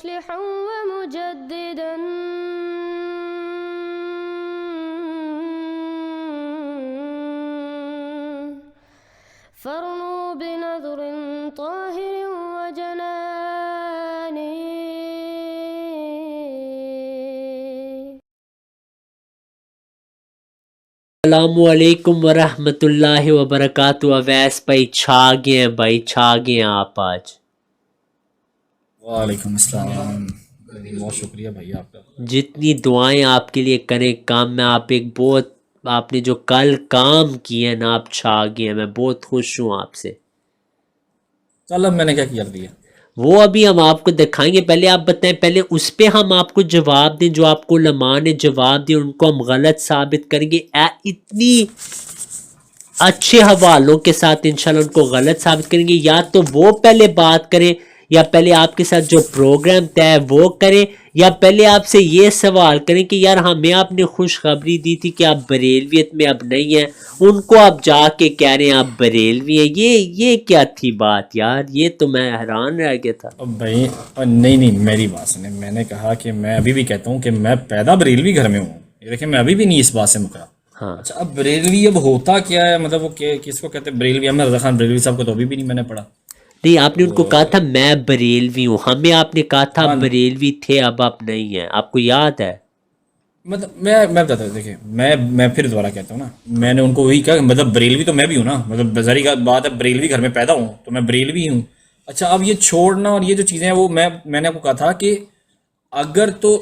مصلحا ومجددا فارنوا بنظر طاهر وجنان. السلام علیکم ورحمۃ اللہ وبرکاتہ. اویس بھائی چھا گئے ہیں، بھائی چھا گئے ہیں آپ آج. وعلیکم السلام. بہت شکریہ بھائی آپ کا. جتنی دعائیں آپ کے لیے کریں کام میں. آپ نے جو کل کام کیے نا، آپ چھا گئے ہیں. میں بہت خوش ہوں آپ سے. چل اب میں نے کیا کیا دیا وہ ابھی ہم آپ کو دکھائیں گے. پہلے آپ بتائیں، پہلے اس پہ ہم آپ کو جواب دیں جو آپ کو علماء نے جواب دیا، ان کو ہم غلط ثابت کریں گے. اتنی اچھے حوالوں کے ساتھ انشاءاللہ ان کو غلط ثابت کریں گے. یا تو وہ پہلے بات کریں، یا پہلے آپ کے ساتھ جو پروگرام طے ہے وہ کریں، یا پہلے آپ سے یہ سوال کریں کہ یار ہمیں آپ نے خوشخبری دی تھی کہ آپ بریلویت میں اب نہیں ہیں، ان کو آپ جا کے کہہ رہے ہیں آپ بریلوی ہیں. یہ کیا تھی بات یار؟ یہ تو میں حیران رہ گیا تھا. اب بھائی نہیں میری بات سنیں. میں نے کہا کہ میں ابھی بھی کہتا ہوں کہ میں پیدا بریلوی گھر میں ہوں. یہ دیکھیں میں ابھی بھی نہیں اس بات سے مکرا. ہاں اچھا اب بریلوی اب ہوتا کیا ہے؟ مطلب وہ کس کو کہتے ہیں بریلوی؟ احمد رضا خان بریلوی صاحب کو تو ابھی بھی نہیں میں نے پڑھا. نہیں، آپ نے ان کو کہا تھا میں بریلوی ہوں. ہمیں آپ نے کہا تھا ہاں بریلوی تھے، اب آپ نہیں ہیں. آپ کو یاد ہے؟ مطلب میں بتاتا ہوں. دیکھیں میں پھر دوبارہ کہتا ہوں نا، میں نے ان کو وہی کہا. مطلب بریلوی تو میں بھی ہوں نا. مطلب ظاہری بات ہے، بریلوی گھر میں پیدا ہوں تو میں بریلوی ہوں. اچھا اب یہ چھوڑنا اور یہ جو چیزیں ہیں وہ میں نے آپ کو کہا تھا کہ اگر تو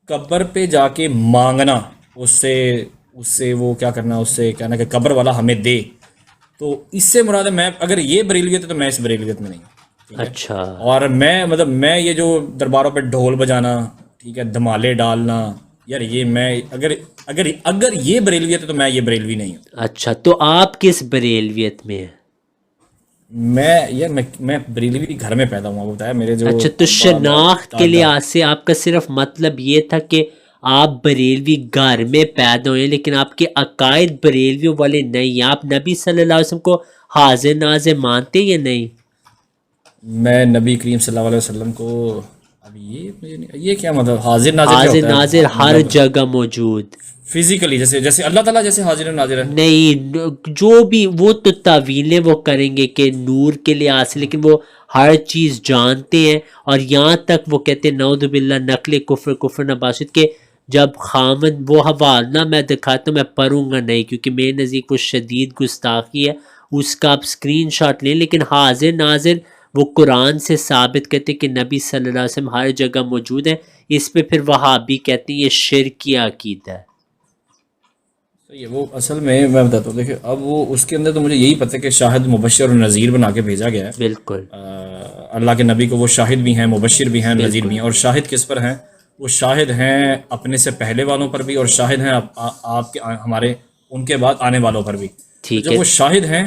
قبر پہ جا کے مانگنا اس سے وہ کیا کرنا، اس سے کہنا کہ قبر والا ہمیں دے، تو اس سے مراد ہے میں اگر یہ بریلویت ہے تو میں اس بریلویت میں نہیں ہوں. ٹھیک ہے؟ اچھا اور میں یہ جو درباروں پہ ڈھول بجانا، ٹھیک ہے، دھمالے ڈالنا، یار یہ میں اگر یہ بریلویت ہے تو میں یہ بریلوی نہیں ہوں. اچھا، تو آپ کس بریلویت میں ہیں؟ میں بریلوی گھر میں پیدا ہوا. بتایا میرے جو اچھا، تو ابا شناخت کے دادا. لحاظ سے آپ کا صرف مطلب یہ تھا کہ آپ بریلوی گھر میں پیدا ہوئے، لیکن آپ کے عقائد بریلویوں والے نہیں ہیں. آپ نبی صلی اللہ علیہ وسلم کو حاضر ناظر مانتے یا نہیں؟ میں نبی کریم صلی اللہ علیہ وسلم کو اب یہ کیا مطلب حاضر ناظر کیا حاضر ہوتا ناظر ہے؟ ہر مطلب جگہ موجود. فزیکلی جیسے اللہ تعالیٰ جیسے حاضر و ناظر ہے. نہیں، جو بھی وہ تو تعویلیں وہ کریں گے کہ نور کے لحاظ سے، لیکن وہ ہر چیز جانتے ہیں. اور یہاں تک وہ کہتے ہیں نعوذ باللہ نقل کفر نباشت کے جب خامد وہ حوالہ میں دکھاتا ہوں، میں پڑھوں گا نہیں کیونکہ میرے نزدیک کو شدید گستاخی ہے، اس کا آپ اسکرین شاٹ لیں. لیکن حاضر ناظر وہ قرآن سے ثابت کرتے کہ نبی صلی اللہ علیہ وسلم ہر جگہ موجود ہیں. اس پہ پھر وہابی کہتے ہیں یہ شرکی عقیدہ ہے. یہ وہ اصل میں بتاتا ہوں. دیکھیں اب وہ اس کے اندر تو مجھے یہی پتہ ہے کہ شاہد مبشر اور نذیر بنا کے بھیجا گیا ہے. بالکل اللہ کے نبی کو وہ شاہد بھی ہیں، مبشر بھی ہیں، نذیر بالکل. بھی ہیں. اور شاہد کس پر ہیں؟ وہ شاہد ہیں اپنے سے پہلے والوں پر بھی، اور شاہد ہیں آپ کے ہمارے ان کے بعد آنے والوں پر بھی. تو ٹھیک جب ہے. وہ شاہد ہیں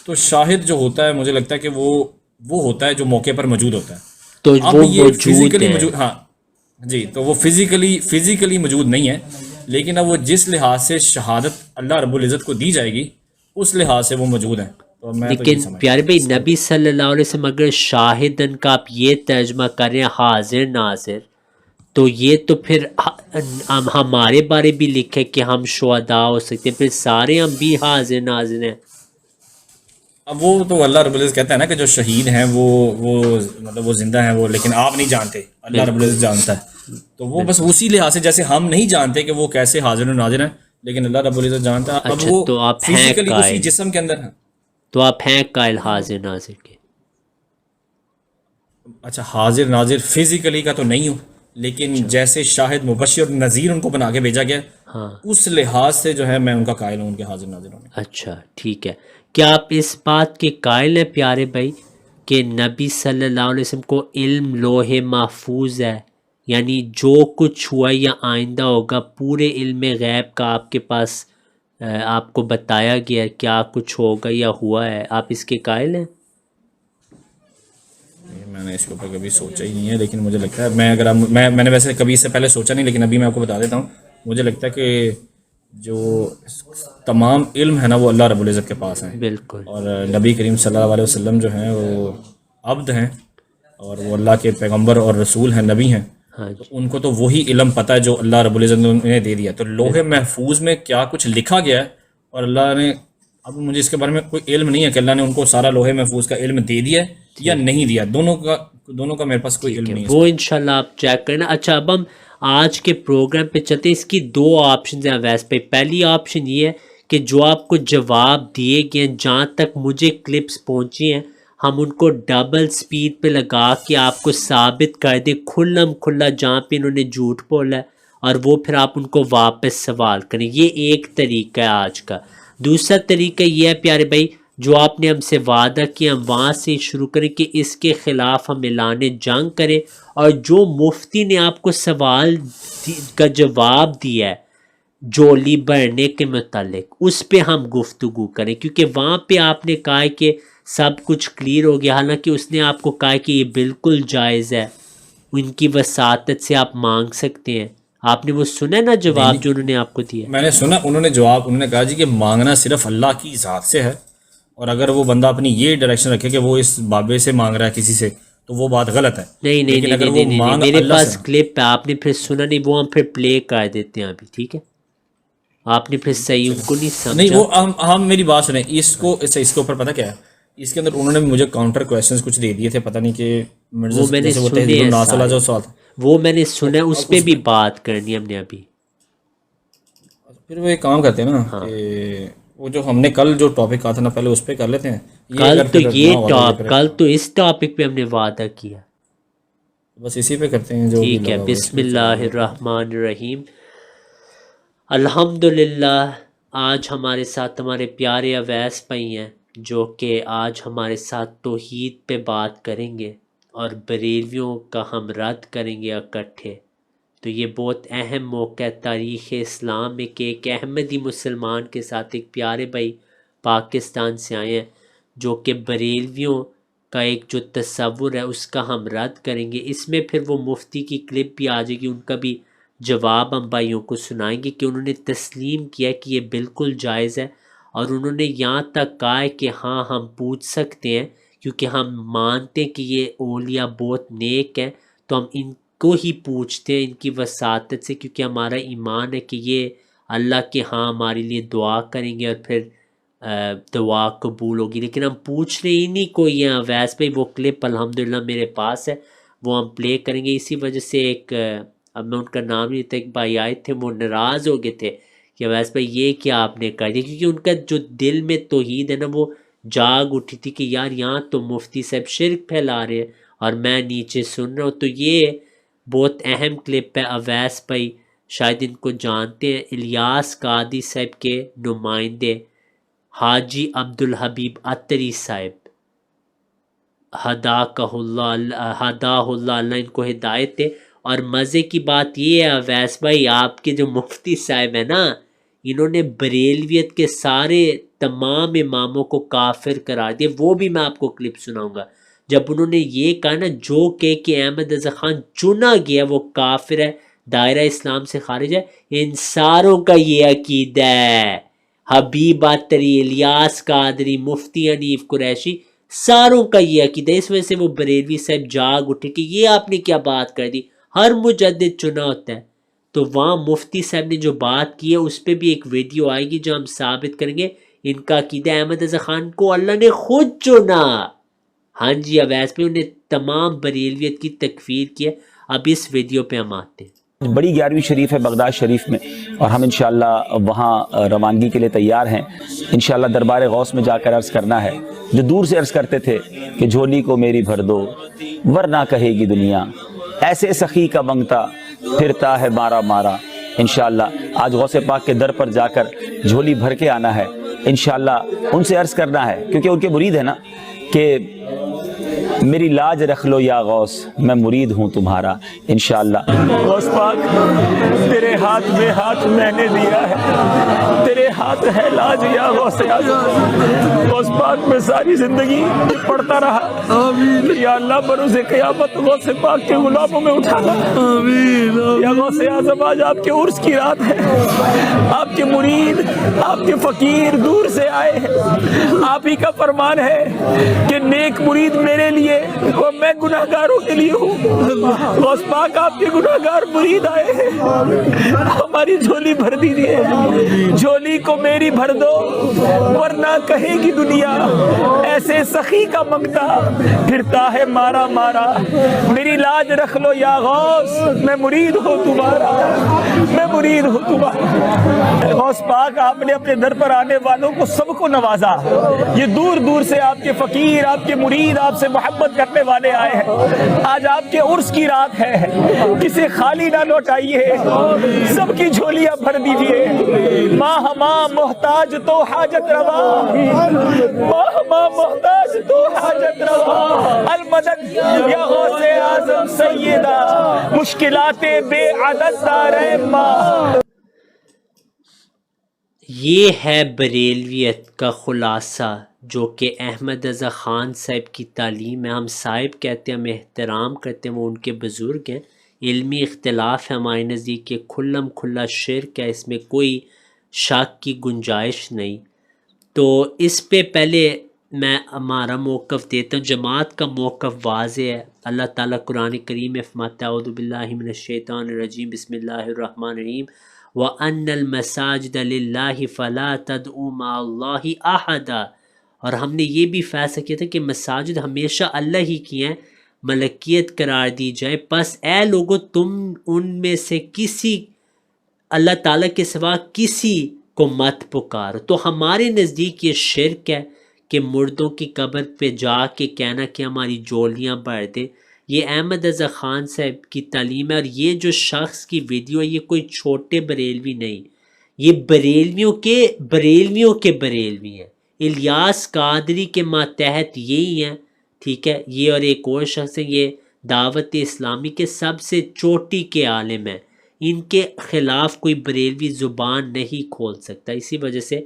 تو شاہد جو ہوتا ہے مجھے لگتا ہے کہ وہ ہوتا ہے جو موقع پر موجود ہوتا ہے. تو اب وہ یہ موجود فزیکلی ہے. موجود، ہاں جی، تو وہ فزیکلی موجود نہیں ہے، لیکن اب وہ جس لحاظ سے شہادت اللہ رب العزت کو دی جائے گی اس لحاظ سے وہ موجود ہیں. تو میں تو یہی لیکن سمجھتا پیارے بھائی، ہوں. نبی صلی اللہ علیہ وسلم اگر شاہدن کا آپ یہ ترجمہ کر رہے ہیں حاضر ناظر، تو یہ تو پھر ہمارے بارے بھی لکھے کہ ہم شہداء ہو سکتے ہیں، پھر سارے ہم بھی حاضر ناظر ہیں. اب وہ تو اللہ رب العزت کہتا ہے نا کہ جو شہید ہیں وہ مطلب وہ زندہ ہیں وہ، لیکن آپ نہیں جانتے، اللہ رب بالکل العزت جانتا ہے. تو وہ بس بالکل. اسی لحاظ سے جیسے ہم نہیں جانتے کہ وہ کیسے حاضر و ناظر ہیں، لیکن اللہ رب العزت جانتا ہے. اب اچھا، وہ تو آپ ہیں فزیکلی اسی قائل، جسم کے اندر ہیں. تو آپ ہیں قائل حاضر ناظر کے؟ اچھا حاضر ناظر فزیکلی کا تو نہیں ہوں، لیکن اچھا جیسے شاہد مبشر اور نذیر ان کو بنا کے بھیجا گیا ہاں. اس لحاظ سے جو ہے میں ان کا قائل ہوں، ان کے حاضر ناظر ہونے. اچھا ٹھیک ہے. کیا آپ اس بات کے قائل ہیں پیارے بھائی کہ نبی صلی اللہ علیہ وسلم کو علم لوح محفوظ ہے؟ یعنی جو کچھ ہوا یا آئندہ ہوگا پورے علم غیب کا آپ کے پاس آپ کو بتایا گیا ہے کیا کچھ ہوگا یا ہوا ہے؟ آپ اس کے قائل ہیں؟ میں نے اس کے اوپر کبھی سوچا ہی نہیں ہے، لیکن مجھے لگتا ہے میں نے ویسے کبھی اس سے پہلے سوچا نہیں، لیکن ابھی میں آپ کو بتا دیتا ہوں. مجھے لگتا ہے کہ جو تمام علم ہے نا وہ اللہ رب العزت کے پاس ہیں، بالکل اور نبی کریم صلی اللہ علیہ وسلم جو ہیں وہ عبد ہیں، اور وہ اللہ کے پیغمبر اور رسول ہیں، نبی ہیں، ہاں تو ان کو تو وہی علم پتہ ہے جو اللہ رب العزت نے انہیں دے دیا. تو لوح محفوظ میں کیا کچھ لکھا گیا ہے اور اللہ نے، اب مجھے اس کے بارے میں کوئی علم نہیں ہے کہ اللہ نے ان کو سارا لوح محفوظ کا علم دے دیا ہے یا نہیں دیا. دونوں کا میرے پاس کوئی علم نہیں ہے. وہ انشاءاللہ آپ چیک کرنا. اچھا اب ہم آج کے پروگرام پہ چلتے ہیں. اس کی 2 آپشنز ہیں ویسے پہ. پہلی آپشن یہ ہے کہ جو آپ کو جواب دیے گئے ہیں، جہاں تک مجھے کلپس پہنچی ہیں، ہم ان کو ڈبل سپیڈ پہ لگا کے آپ کو ثابت کر دیں کھلم کھلا جہاں پہ انہوں نے جھوٹ بولا ہے، اور وہ پھر آپ ان کو واپس سوال کریں. یہ ایک طریقہ ہے آج کا. دوسرا طریقہ یہ ہے پیارے بھائی، جو آپ نے ہم سے وعدہ کیا ہم وہاں سے شروع کریں کہ اس کے خلاف ہم اعلان جنگ کریں، اور جو مفتی نے آپ کو سوال کا جواب دیا ہے جولی بھرنے کے متعلق، اس پہ ہم گفتگو کریں، کیونکہ وہاں پہ آپ نے کہا کہ سب کچھ کلیئر ہو گیا، حالانکہ اس نے آپ کو کہا کہ یہ بالکل جائز ہے، ان کی وساطت سے آپ مانگ سکتے ہیں. آپ نے وہ سنا نا جواب جو انہوں نے آپ کو دیا؟ میں نے سنا، انہوں نے کہا جی کہ مانگنا صرف اللہ کی ذات سے ہے، اور اگر وہ بندہ اپنی یہ ڈائریکشن رکھے کہ وہ اس بابے سے مانگ رہا ہے کسی سے، تو وہ بات غلط ہے. نہیں، میرے پاس کلپ ہے، آپ نے پھر سنا نہیں، وہ ہم پھر پلے کر دیتے ہیں ابھی، ٹھیک ہے؟ آپ نے پھر صحیح ان کو نہیں سمجھا. نہیں، وہ ہم میری بات سنیں. اس کے اوپر پتہ کیا ہے، اس کے اندر انہوں نے مجھے کاؤنٹر کویشچنز کچھ دے دیے تھے، پتہ نہیں کہ وہ میں نے سنا، اس پہ بھی بات کرنی ہم نے ابھی. پھر وہ ایک کام کرتے ہیں نا کہ وہ جو ہم نے کل جو ٹاپک کہا تھا نا، پہلے اس پہ کر لیتے ہیں. کل تو اس ٹاپک پہ ہم نے وعدہ کیا، بس اسی پہ کرتے ہیں. جو ٹھیک ہے. بسم اللہ الرحمن الرحیم. الحمدللہ. آج ہمارے ساتھ ہمارے پیارے اویس بھائی ہیں، جو کہ آج ہمارے ساتھ توحید پہ بات کریں گے اور بریلویوں کا ہم رد کریں گے اکٹھے. تو یہ بہت اہم موقع ہے تاریخ اسلام میں کہ ایک احمدی مسلمان کے ساتھ ایک پیارے بھائی پاکستان سے آئے ہیں، جو کہ بریلویوں کا ایک جو تصور ہے اس کا ہم رد کریں گے. اس میں پھر وہ مفتی کی کلپ بھی آ جائے گی، ان کا بھی جواب ہم بھائیوں کو سنائیں گے کہ انہوں نے تسلیم کیا کہ یہ بالکل جائز ہے، اور انہوں نے یہاں تک کہا ہے کہ ہاں ہم پوچھ سکتے ہیں، کیونکہ ہم مانتے ہیں کہ یہ اولیاء بہت نیک ہیں، تو ہم ان کو ہی پوچھتے ہیں ان کی وساطت سے، کیونکہ ہمارا ایمان ہے کہ یہ اللہ کے ہاں ہمارے لیے دعا کریں گے اور پھر دعا قبول ہوگی. لیکن ہم پوچھ رہے ہی نہیں کوئی ہیں اویس بھائی. وہ کلپ الحمدللہ میرے پاس ہے، وہ ہم پلے کریں گے. اسی وجہ سے ایک اب میں ان کا نام نہیں تھا، ایک بھائی آئے تھے، وہ ناراض ہو گئے تھے کہ اویس بھائی یہ کیا آپ نے کر دیا، کیونکہ ان کا جو دل میں توحید ہے نا وہ جاگ اٹھی تھی کہ یار یہاں تو مفتی صاحب شرک پھیلا رہے ہیں اور میں نیچے سن رہا ہوں. تو یہ بہت اہم کلپ ہے. اویس بھائی شاید ان کو جانتے ہیں، الیاس قادری صاحب کے نمائندے حاجی عبدالحبیب عطری صاحب، ہداہ اللہ ان کو ہدایت دے. اور مزے کی بات یہ ہے اویس بھائی، آپ کے جو مفتی صاحب ہیں نا، انہوں نے بریلویت کے سارے تمام اماموں کو کافر قرار دیا. وہ بھی میں آپ کو کلپ سناؤں گا. جب انہوں نے یہ کہا نا، جو کہ احمد رضا خان چنا گیا وہ کافر ہے، دائرہ اسلام سے خارج ہے، ان ساروں کا یہ عقیدہ ہے. حبیب عطری، الیاس قادری، مفتی حنیف قریشی، ساروں کا یہ عقیدہ. اس وجہ سے وہ بریلوی صاحب جاگ اٹھے کہ یہ آپ نے کیا بات کر دی، ہر مجدد چنا ہوتا ہے. تو وہاں مفتی صاحب نے جو بات کی ہے اس پہ بھی ایک ویڈیو آئے گی جو ہم ثابت کریں گے ان کا عقیدہ احمد رضا خان کو اللہ نے خود چنا. ہاں جی اویس پہ انہیں تمام بریلویت کی تکفیر کی ہے. اب اس ویڈیو پہ ہم آتے ہیں. بڑی 11ویں شریف ہے بغداد شریف میں، اور ہم انشاءاللہ وہاں روانگی کے لیے تیار ہیں. انشاءاللہ دربار غوث میں جا کر عرض کرنا ہے جو دور سے عرض کرتے تھے کہ جھولی کو میری بھر دو ورنہ کہے گی دنیا، ایسے سخی کا منگتا پھرتا ہے مارا مارا. انشاءاللہ آج غوث پاک کے در پر جا کر جھولی بھر کے آنا ہے. انشاءاللہ ان سے عرض کرنا ہے، کیونکہ ان کے مرید ہے نا، کہ میری لاج رکھ لو یا غوث، میں مرید ہوں تمہارا. انشاءاللہ غوث پاک تیرے ہاتھ میں ہاتھ میں نے دیا ہے، تیرے ہاتھ ہے لاج یا غوث اعظم. غوث پاک میں ساری زندگی پڑھتا رہا، یا اللہ بروز قیامت غوث پاک کے غلاموں میں اٹھانا. یا غوث اعظم آج آپ کے عرس کی رات ہے، آپ کے مرید آپ کے فقیر دور سے آئے ہیں. آپ ہی کا فرمان ہے کہ نیک مرید میرے لیے لیے اور میں گناہگاروں کے لیے ہوں. غوث پاک آپ کے گناہگار مرید آئے ہیں, ہماری جھولی بھر دیجیے, جھولی کو میری بھر دو ورنہ کہے گی دنیا ایسے سخی کا منگتا پھرتا ہے مارا مارا. میری لاج رکھ لو یا غوث, میں مرید ہوں تمہارا, میں مرید ہوں تمہارا. غوث پاک آپ نے اپنے در پر آنے والوں کو سب کو نوازا. یہ دور دور سے آپ کے فقیر, آپ کے مرید, آپ سے محبت کرنے والے آئے ہیں. آج آپ کے عرس کی رات ہے, کسے خالی نہ لوٹائیے, سب کی جھولیاں بھر دیجیے. ماں ماں محتاج تو حاجت روا, ماں ماں محتاج تو حاجت روا. المدد یا غوث اعظم سیدہ, مشکلات بے عدد دارے ماں. یہ ہے بریلویت کا خلاصہ جو کہ احمد رضا خان صاحب کی تعلیم ہے. ہم صاحب کہتے ہیں, ہم احترام کرتے ہیں, وہ ان کے بزرگ ہیں. علمی اختلاف ہے ہمارے نزدیک کہ کھلم کھلا شرک ہے, اس میں کوئی شک کی گنجائش نہیں. تو اس پہ پہلے میں ہمارا موقف دیتا ہوں. جماعت کا موقف واضح ہے. اللہ تعالیٰ قرآن کریم میں فرماتا ہے اعوذ باللہ من الشیطان الرجیم بسم اللہ الرحمن الرحیم وَأَنَّ الْمَسَاجِدَ لِلَّهِ فَلَا تَدْعُوا مَعَ اللَّهِ أَحَدًا. اور ہم نے یہ بھی فیصلہ کیا تھا کہ مساجد ہمیشہ اللہ ہی کی ہیں, ملکیت قرار دی جائے. پس اے لوگو تم ان میں سے کسی اللہ تعالیٰ کے سوا کسی کو مت پکارو. تو ہمارے نزدیک یہ شرک ہے کہ مردوں کی قبر پہ جا کے کہنا کہ ہماری جولیاں بھر دے. یہ احمد رضا خان صاحب کی تعلیم ہے. اور یہ جو شخص کی ویڈیو ہے یہ کوئی چھوٹے بریلوی نہیں, یہ بریلویوں کے بریلوی ہیں. الیاس قادری کے ماتحت یہی ہیں, ٹھیک ہے. یہ اور ایک اور شخص ہے, یہ دعوت اسلامی کے سب سے چوٹی کے عالم ہیں. ان کے خلاف کوئی بریلوی زبان نہیں کھول سکتا. اسی وجہ سے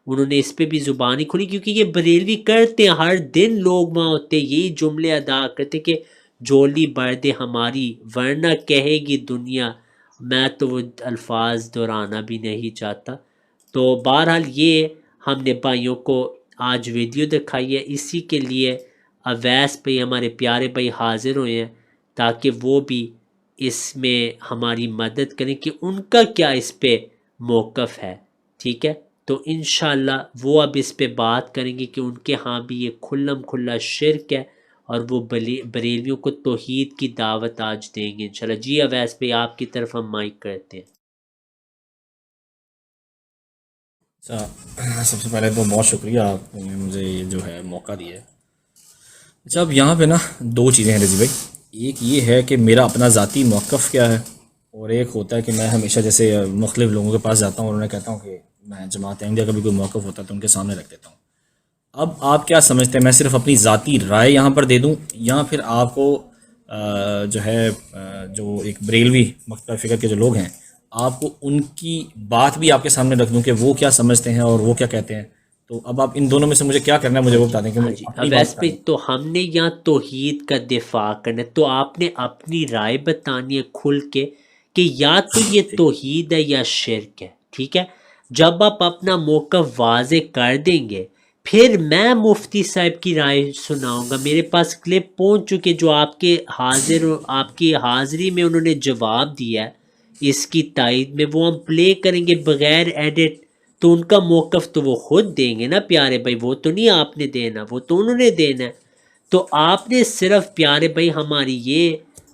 انہوں نے اس پہ بھی زبان نہیں کھولی, کیونکہ یہ بریلوی کرتے ہیں, ہر دن لوگ وہاں ہوتے یہی جملے ادا کرتے کہ جولی بھر دے ہماری ورنہ کہے گی دنیا. میں تو وہ الفاظ دہرانا بھی نہیں چاہتا. تو بہرحال یہ ہم نے بھائیوں کو آج ویڈیو دکھائی ہے. اسی کے لیے اویس پہ ہمارے پیارے بھائی حاضر ہوئے ہیں تاکہ وہ بھی اس میں ہماری مدد کریں کہ ان کا کیا اس پہ موقف ہے, ٹھیک ہے. تو انشاءاللہ وہ اب اس پہ بات کریں گے کہ ان کے ہاں بھی یہ کھلم کھلا شرک ہے اور وہ بریلویوں کو توحید کی دعوت آج دیں گے انشاءاللہ. جی اویس پہ آپ کی طرف ہم مائک کرتے ہیں. اچھا, سب سے پہلے تو بہت شکریہ آپ نے مجھے یہ جو ہے موقع دیا ہے. اچھا, اب یہاں پہ نا دو چیزیں ہیں رضی بھائی. ایک یہ ہے کہ میرا اپنا ذاتی موقف کیا ہے, اور ایک ہوتا ہے کہ میں ہمیشہ جیسے مختلف لوگوں کے پاس جاتا ہوں اور انہیں کہتا ہوں کہ میں جماعت احمدیہ کا بھی کوئی موقف ہوتا ہے تو ان کے سامنے رکھ دیتا ہوں. اب آپ کیا سمجھتے ہیں, میں صرف اپنی ذاتی رائے یہاں پر دے دوں یا پھر آپ کو جو ہے جو ایک بریلوی مختلف فکر کے جو لوگ ہیں آپ کو ان کی بات بھی آپ کے سامنے رکھ دوں کہ وہ کیا سمجھتے ہیں اور وہ کیا کہتے ہیں. تو اب آپ ان دونوں میں سے مجھے کیا کرنا ہے مجھے وہ بتا دیں. کہ اب ایس پہ تو ہم نے یہاں توحید کا دفاع کرنا ہے, تو آپ نے اپنی رائے بتانی ہے کھل کے کہ یا تو یہ توحید ہے یا شرک ہے, ٹھیک ہے. جب آپ اپنا موقف واضح کر دیں گے پھر میں مفتی صاحب کی رائے سناؤں گا. میرے پاس کلپ پہنچ چکے جو آپ کی حاضری میں انہوں نے جواب دیا ہے اس کی تائید میں, وہ ہم پلے کریں گے بغیر ایڈٹ. تو ان کا موقف تو وہ خود دیں گے نا پیارے بھائی, وہ تو نہیں آپ نے دینا, وہ تو انہوں نے دینا ہے. تو آپ نے صرف پیارے بھائی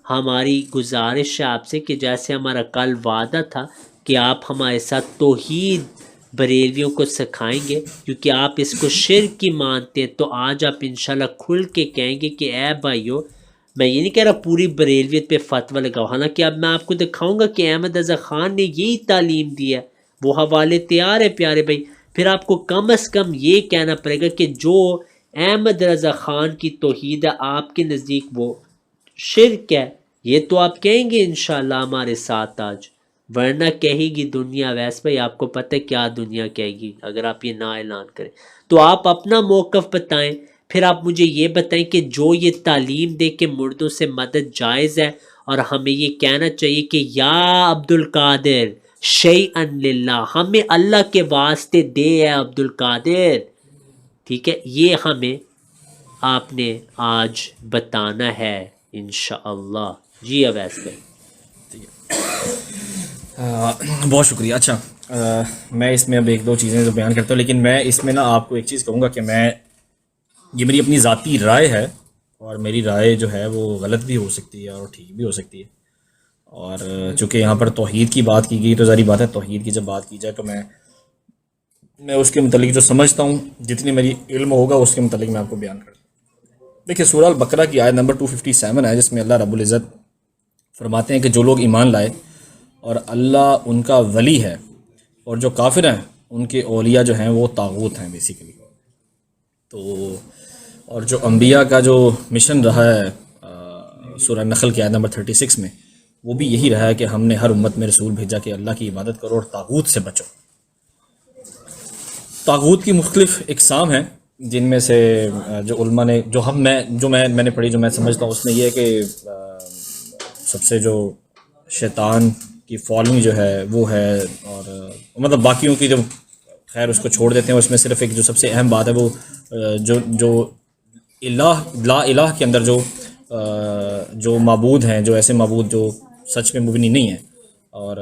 ہماری گزارش ہے آپ سے کہ جیسے ہمارا کل وعدہ تھا کہ آپ ہمارے ساتھ توحید بریلویوں کو سکھائیں گے کیونکہ آپ اس کو شرک کی مانتے ہیں. تو آج آپ انشاءاللہ کھل کے کہیں گے کہ اے بھائیو, میں یہ نہیں کہہ رہا پوری بریلویت پہ فتویٰ لگاؤ, حالانکہ اب میں آپ کو دکھاؤں گا کہ احمد رضا خان نے یہی تعلیم دی ہے, وہ حوالے تیار ہے پیارے بھائی. پھر آپ کو کم از کم یہ کہنا پڑے گا کہ جو احمد رضا خان کی توحید ہے آپ کے نزدیک وہ شرک ہے. یہ تو آپ کہیں گے انشاءاللہ ہمارے ساتھ آج, ورنہ کہے گی دنیا. ویسے بھائی آپ کو پتہ ہے کیا دنیا کہے گی اگر آپ یہ نہ اعلان کریں. تو آپ اپنا موقف بتائیں, پھر آپ مجھے یہ بتائیں کہ جو یہ تعلیم دے کہ مردوں سے مدد جائز ہے اور ہمیں یہ کہنا چاہیے کہ یا عبد القادر شیئن للہ, ہمیں اللہ کے واسطے دے ہے عبد القادر, ٹھیک ہے. یہ ہمیں آپ نے آج بتانا ہے انشاءاللہ. جی اویس بھائی. بہت شکریہ. اچھا میں اس میں اب ایک دو چیزیں جو بیان کرتا ہوں، لیکن میں اس میں نا آپ کو ایک چیز کہوں گا کہ یہ میری اپنی ذاتی رائے ہے، اور میری رائے جو ہے وہ غلط بھی ہو سکتی ہے اور ٹھیک بھی ہو سکتی ہے. اور چونکہ یہاں پر توحید کی بات کی گئی تو ظاہری بات ہے توحید کی جب بات کی جائے تو میں اس کے متعلق جو سمجھتا ہوں، جتنی میری علم ہوگا اس کے متعلق میں آپ کو بیان کرتا ہوں. دیکھیے سورہ البقرہ کی آیت نمبر 257 ہے، جس میں اللہ رب العزت فرماتے ہیں کہ جو لوگ ایمان لائے اور اللہ ان کا ولی ہے، اور جو کافر ہیں ان کے اولیاء جو ہیں وہ طاغوت ہیں بیسیکلی. تو اور جو انبیاء کا جو مشن رہا ہے سورہ نخل کی آیت نمبر 36 میں، وہ بھی یہی رہا ہے کہ ہم نے ہر امت میں رسول بھیجا کہ اللہ کی عبادت کرو اور طاغوت سے بچو. طاغوت کی مختلف اقسام ہیں، جن میں سے جو علماء نے جو میں نے پڑھی، جو میں سمجھتا ہوں اس میں یہ ہے کہ سب سے جو شیطان کی فالوئنگ جو ہے وہ ہے، اور مطلب باقیوں کی جو خیر اس کو چھوڑ دیتے ہیں. اس میں صرف ایک جو سب سے اہم بات ہے وہ جو لا الہ کے اندر جو معبود ہیں، جو ایسے معبود جو سچ میں مبنی نہیں ہیں، اور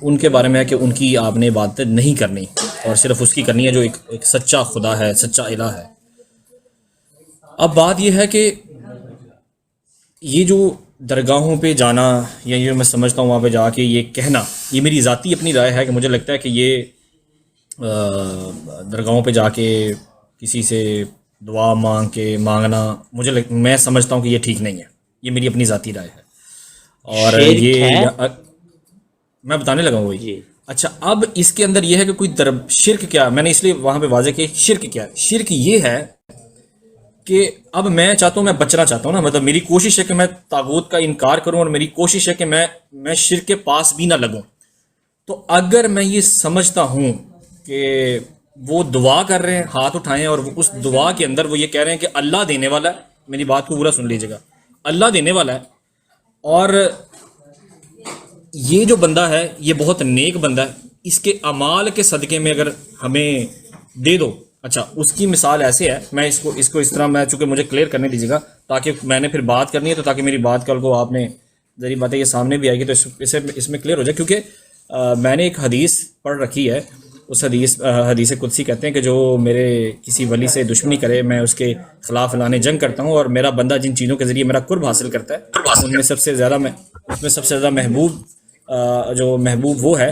ان کے بارے میں ہے کہ ان کی آپ نے عبادت نہیں کرنی، اور صرف اس کی کرنی ہے جو ایک سچا خدا ہے، سچا الہ ہے. اب بات یہ ہے کہ یہ جو درگاہوں پہ جانا، یا یہ میں سمجھتا ہوں وہاں پہ جا کے یہ کہنا، یہ میری ذاتی اپنی رائے ہے کہ مجھے لگتا ہے کہ یہ درگاہوں پہ جا کے کسی سے دعا مانگنا میں سمجھتا ہوں کہ یہ ٹھیک نہیں ہے. یہ میری اپنی ذاتی رائے ہے. اور یہ میں بتانے لگا ہوں وہی. اچھا اب اس کے اندر یہ ہے کہ کوئی شرک کیا، میں نے اس لیے وہاں پہ واضح کیا شرک کیا. شرک یہ ہے کہ اب میں چاہتا ہوں، میں بچنا چاہتا ہوں نا، مطلب میری کوشش ہے کہ میں طاغوت کا انکار کروں، اور میری کوشش ہے کہ میں شرک کے پاس بھی نہ لگوں. تو اگر میں یہ سمجھتا ہوں کہ وہ دعا کر رہے ہیں، ہاتھ اٹھائیں، اور اس دعا کے اندر وہ یہ کہہ رہے ہیں کہ اللہ دینے والا ہے، میری بات کو پورا سن لیجیے گا، اللہ دینے والا ہے، اور یہ جو بندہ ہے یہ بہت نیک بندہ ہے، اس کے اعمال کے صدقے میں اگر ہمیں دے دو. اچھا اس کی مثال ایسے ہے، میں اس کو اس طرح، میں چونکہ مجھے کلیئر کرنے دیجیے گا تاکہ میں نے پھر بات کرنی ہے، تو تاکہ میری بات کل کو آپ نے ذریعہ باتیں یہ سامنے بھی آئے گی تو اس میں کلیئر ہو جائے. کیونکہ میں نے ایک حدیث پڑھ رکھی ہے، اس حدیث قدسی کہتے ہیں کہ جو میرے کسی ولی سے دشمنی کرے میں اس کے خلاف اعلان جنگ کرتا ہوں، اور میرا بندہ جن چیزوں کے ذریعے میرا قرب حاصل کرتا ہے ان میں سب سے زیادہ محبوب وہ ہے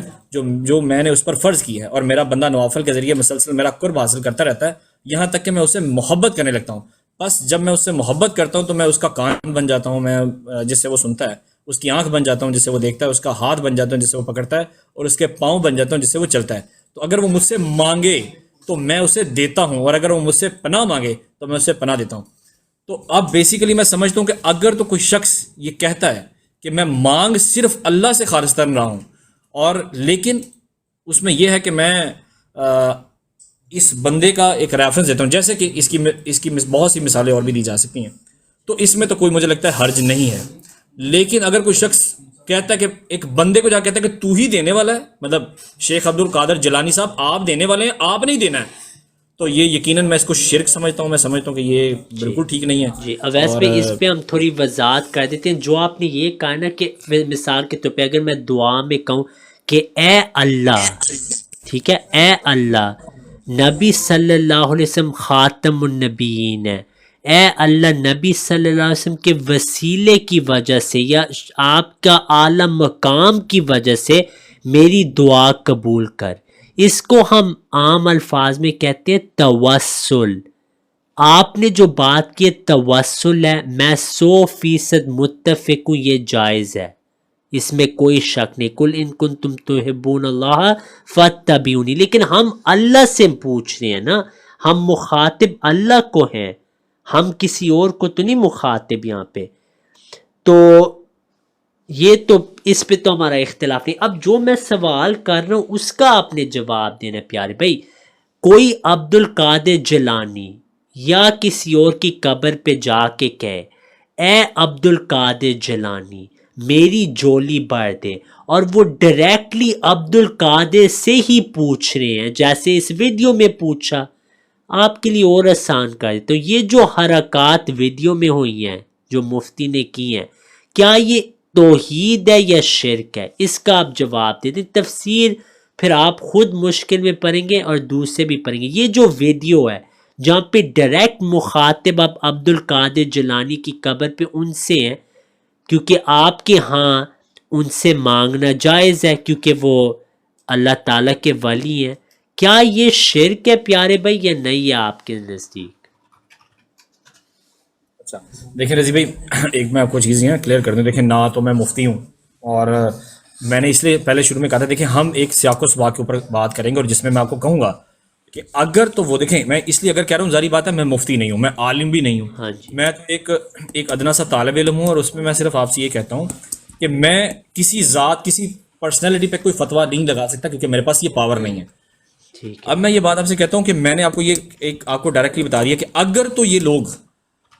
جو میں نے اس پر فرض کی ہے، اور میرا بندہ نوافل کے ذریعے مسلسل میرا قرب حاصل کرتا رہتا ہے، یہاں تک کہ میں اس سے محبت کرنے لگتا ہوں. بس جب میں اس سے محبت کرتا ہوں تو میں اس کا کان بن جاتا ہوں، میں جس سے وہ سنتا ہے، اس کی آنکھ بن جاتا ہوں جس سے وہ دیکھتا ہے، اس کا ہاتھ بن جاتا ہوں جس سے وہ پکڑتا ہے، اور اس کے پاؤں بن جاتا ہوں جس سے وہ چلتا ہے. تو اگر وہ مجھ سے مانگے تو میں اسے دیتا ہوں، اور اگر وہ مجھ سے پناہ مانگے تو میں اسے پناہ دیتا ہوں. تو اب بیسیکلی میں سمجھتا ہوں کہ اگر تو کوئی شخص یہ کہتا ہے کہ میں مانگ صرف اللہ سے خالص تر رہا ہوں، اور لیکن اس میں یہ ہے کہ میں اس بندے کا ایک ریفرنس دیتا ہوں، جیسے کہ اس کی بہت سی مثالیں اور بھی دی جا سکتی ہیں، تو اس میں تو کوئی مجھے لگتا ہے حرج نہیں ہے. لیکن اگر کوئی شخص کہتا ہے کہ ایک بندے کو جا کہتا ہے کہ تو ہی دینے والا ہے، مطلب شیخ عبد القادر جیلانی صاحب آپ دینے والے ہیں، آپ نہیں دینا ہے، تو یہ یقیناً میں اس کو شرک سمجھتا ہوں. میں سمجھتا ہوں کہ یہ بالکل ٹھیک نہیں ہے. جی اویس پہ اس پہ ہم تھوڑی وضاحت کر دیتے ہیں. جو آپ نے یہ کہا نا کہ مثال کے طور پہ اگر میں دعا میں کہوں کہ اے اللہ، ٹھیک ہے، اے اللہ، نبی صلی اللہ علیہ وسلم خاتم النبیین ہے، اے اللہ نبی صلی اللہ علیہ وسلم کے وسیلے کی وجہ سے یا آپ کا اعلیٰ مقام کی وجہ سے میری دعا قبول کر. اس کو ہم عام الفاظ میں کہتے ہیں توسل. آپ نے جو بات کی توسل ہے، میں 100% متفق ہوں، یہ جائز ہے، اس میں کوئی شک نہیں. کل ان کنتم تحبون اللہ فاتبعونی. لیکن ہم اللہ سے پوچھ رہے ہیں نا، ہم مخاطب اللہ کو ہیں، ہم کسی اور کو تو نہیں مخاطب یہاں پہ. تو یہ تو اس پہ تو ہمارا اختلاف نہیں. اب جو میں سوال کر رہا ہوں اس کا آپ نے جواب دینا پیارے بھائی. کوئی عبد القادر جیلانی یا کسی اور کی قبر پہ جا کے کہے اے عبد القادر جیلانی میری جولی بھر دے، اور وہ ڈائریکٹلی عبد القادر سے ہی پوچھ رہے ہیں جیسے اس ویڈیو میں پوچھا. آپ کے لیے اور آسان کر دے. تو یہ جو حرکات ویڈیو میں ہوئی ہیں جو مفتی نے کی ہیں، کیا یہ توحید ہے یا شرک ہے؟ اس کا آپ جواب دے دیں. تفسیر پھر آپ خود مشکل میں پڑھیں گے اور دوسرے بھی پڑھیں گے. یہ جو ویڈیو ہے جہاں پہ ڈائریکٹ مخاطب اب عبد القادر جیلانی کی قبر پہ ان سے ہیں، کیونکہ آپ کے ہاں ان سے مانگنا جائز ہے کیونکہ وہ اللہ تعالیٰ کے ولی ہیں. کیا یہ شرک ہے پیارے بھائی یا نہیں ہے آپ کے نزدیک؟ اچھا دیکھیں رضی بھائی، ایک میں آپ کو چیز یہ کلیئر کر دوں. دیکھیں نہ تو میں مفتی ہوں، اور میں نے اس لیے پہلے شروع میں کہا تھا دیکھیں ہم ایک سیاق و سباق کے اوپر بات کریں گے، اور جس میں آپ کو کہوں گا کہ اگر تو وہ دیکھیں، میں اس لیے اگر کہہ رہا ہوں ظاہری بات ہے میں مفتی نہیں ہوں، میں عالم بھی نہیں ہوں، ہاں جی، میں تو ایک ادنا سا طالب علم ہوں، اور اس میں صرف آپ سے یہ کہتا ہوں کہ میں کسی ذات کسی پرسنالٹی پہ کوئی فتویٰ نہیں لگا سکتا کیونکہ میرے پاس یہ پاور نہیں ہے. ٹھیک ہے. اب میں یہ بات آپ سے کہتا ہوں کہ میں نے آپ کو یہ آپ کو ڈائریکٹلی بتا دیا کہ اگر تو یہ لوگ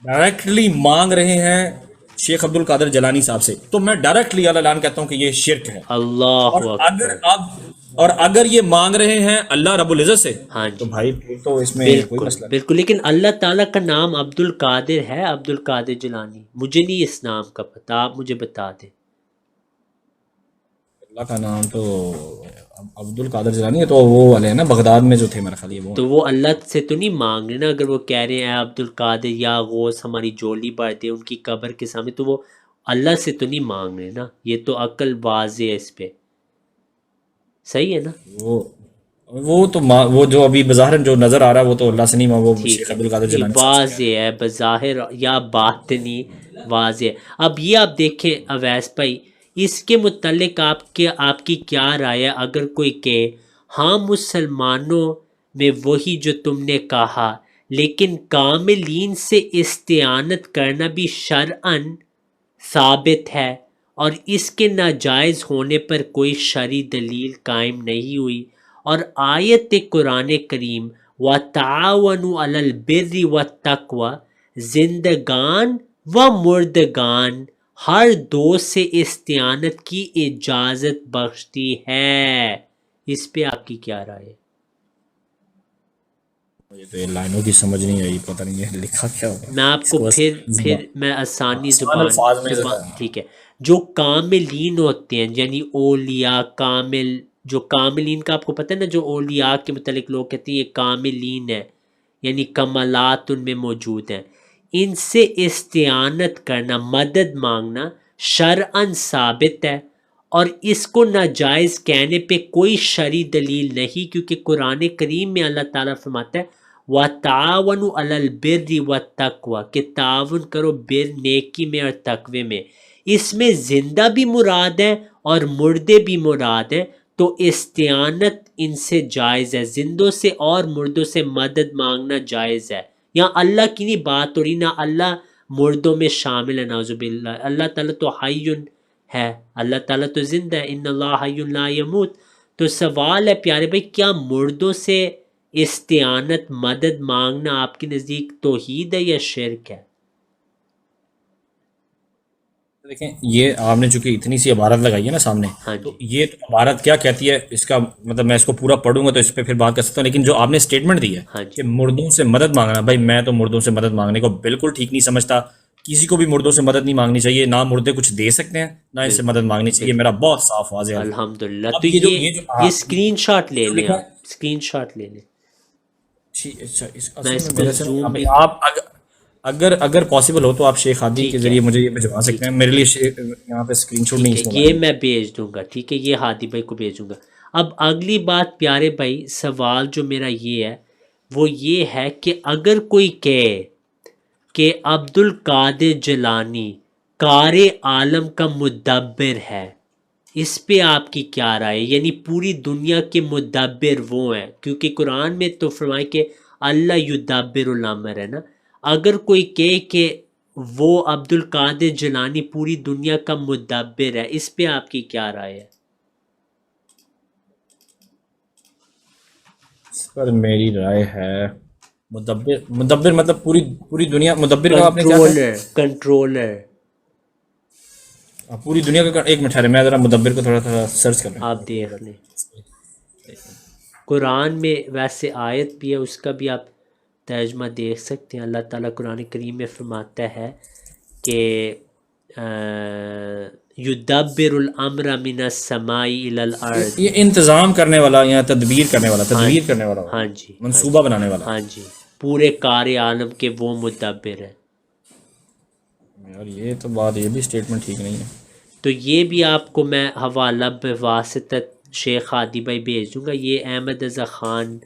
ڈائریکٹلی مانگ رہے ہیں شیخ عبد القادر جیلانی صاحب سے، تو میں ڈائریکٹلی اعلان کہتا ہوں کہ یہ شرک ہے. اللہ اور اگر یہ مانگ رہے ہیں اللہ رب العزت سے، ہاں تو جی بھائی تو اس میں کوئی بالکل مسئلہ نہیں. بالکل. لیکن اللہ تعالیٰ کا نام عبد القادر ہے، عبد القادر جیلانی. مجھے نہیں اس نام کا پتہ، آپ مجھے بتا دیں. اللہ کا نام تو عبد القادر جیلانی ہے، تو وہ والے ہیں نا بغداد میں جو تھے میرا خیال یہ وہ. تو وہ اللہ سے تو نہیں مانگ رہے نا. اگر وہ کہہ رہے ہیں اے عبد القادر یا غوث ہماری جولی بھر دے ان کی قبر کے سامنے، تو وہ اللہ سے تو نہیں مانگ رہے نا. یہ تو عقل واضح ہے اس پہ، صحیح ہے نا. وہ جو ابھی بظاہر جو نظر آ رہا ہے وہ تو اللہ سے نہیں وہ ٹھیک شیخ ہے، عبد القادر یہ جیلانی صاحب سے واضح ہے بظاہر یا باطنی واضح ہے. اب یہ آپ دیکھیں اویس بھائی، اس کے متعلق آپ کی کیا رائے ہے؟ اگر کوئی کہے ہاں مسلمانوں میں وہی جو تم نے کہا، لیکن کاملین سے استعانت کرنا بھی شرعاً ثابت ہے اور اس کے ناجائز ہونے پر کوئی شرعی دلیل قائم نہیں ہوئی، اور آیت قرآن کریم وَتَعَاوَنُوا عَلَى الْبِرِّ وَالتَّقْوَى زندگان و مردگان ہر دو سے استعانت کی اجازت بخشتی ہے. اس پہ آپ کی کیا رائے ہے؟ مجھے تو یہ لائنوں کی سمجھ نہیں آئی، پتہ نہیں یہ لکھا کیا ہوگا. میں آپ کو پھر میں آسانی الفاظ میں زبان ٹھیک ہے. جو کاملین ہوتے ہیں یعنی اولیاء کامل، جو کاملین کا آپ کو پتہ ہے نا، جو اولیاء کے متعلق لوگ کہتے ہیں یہ کاملین ہے یعنی کمالات ان میں موجود ہیں، ان سے استعانت کرنا، مدد مانگنا شرعاً ثابت ہے، اور اس کو ناجائز کہنے پہ کوئی شرعی دلیل نہیں، کیونکہ قرآن کریم میں اللہ تعالیٰ فرماتا ہے وَتَعَاوَنُوا عَلَى الْبِرِّ وَالتَّقْوَى کہ تعاون کرو بر نیکی میں اور تقوی میں. اس میں زندہ بھی مراد ہے اور مردے بھی مراد ہیں، تو استعانت ان سے جائز ہے. زندوں سے اور مردوں سے مدد مانگنا جائز ہے. یہاں اللہ کی نہیں بات ہو رہی، نہ اللہ مردوں میں شامل ہے، نعوذ باللہ. اللہ تعالیٰ تو حی ہے، اللہ تعالیٰ تو زندہ ہے، ان اللہ حی لا یموت. تو سوال ہے پیارے بھائی، کیا مردوں سے استعانت مدد مانگنا آپ کے نزدیک توحید ہے یا شرک ہے؟ دیکھیں یہ آپ نے چونکہ اتنی سی عبارت لگائی ہے نا سامنے، ہاں تو جی یہ عبارت کیا کہتی ہے اس کا مطلب میں اس کو پورا پڑھوں گا تو اس پہ پھر بات کر سکتا ہوں، لیکن جو آپ نے اسٹیٹمنٹ دی ہے ہاں کہ جی مردوں سے مدد مانگنا، بھائی میں تو مردوں سے مدد مانگنے کو بالکل ٹھیک نہیں سمجھتا. کسی کو بھی مردوں سے مدد نہیں مانگنی چاہیے، نہ مردے کچھ دے سکتے ہیں نہ ان سے مدد مانگنی چاہیے. میرا بہت صاف واضح ہے. الحمدللہ. اب تو یہ یہ اسکرین شاٹ لے لیں، لکھا آپ اسکرین شاٹ لے لیں. اچھا میں اس کو میرے زوم بھی آپ اگر پاسبل ہو تو آپ شیخ ہادی کے ذریعے مجھے یہ بھجوا سکتے ہیں. میرے لیے یہاں پہ اسکرین شاٹ نہیں ٹھیک ہے، یہ میں بھیج دوں گا. ٹھیک ہے، یہ ہادی بھائی کو بھیجوں گا. اب اگلی بات پیارے بھائی، سوال جو میرا یہ ہے وہ یہ ہے کہ اگر کوئی کہے کہ عبد القادر جیلانی کار عالم کا مدبر ہے، اس پہ آپ کی کیا رائے؟ یعنی پوری دنیا کے مدبر وہ ہیں، کیونکہ قرآن میں تو فرمائے کہ اللہ یدبر الامر ہے نا. اگر کوئی کہے کہ وہ عبد القادر جیلانی پوری دنیا کا مدبر ہے، اس پہ آپ کی کیا رائے ہے؟ اس پر میری رائے ہے مدبر مطلب پوری دنیا. مدبر کا آپ نے کیا کہا؟ کنٹرولر. پوری دنیا کا. ایک منٹ ٹھہرے میں ذرا مدبر کو تھوڑا سرچ کر رہا ہوں. آپ دیکھ لیں، قرآن میں ویسے آیت بھی ہے، اس کا بھی آپ ترجمہ دیکھ سکتے ہیں. اللہ تعالیٰ قرآن کریم میں فرماتا ہے کہ یدبر الامر من السماء الی الارض. یہ انتظام کرنے والا یا تدبیر کرنے والا ہاں جی، منصوبہ بنانے والا. ہاں جی، پورے کار عالم کے وہ مدبر ہے. یار یہ تو بات، یہ بھی اسٹیٹمنٹ ٹھیک نہیں ہے. تو یہ بھی آپ کو میں حوالہ بواسطہ شیخ ہادی بھائی بھیج دوں گا. یہ احمد رضا خان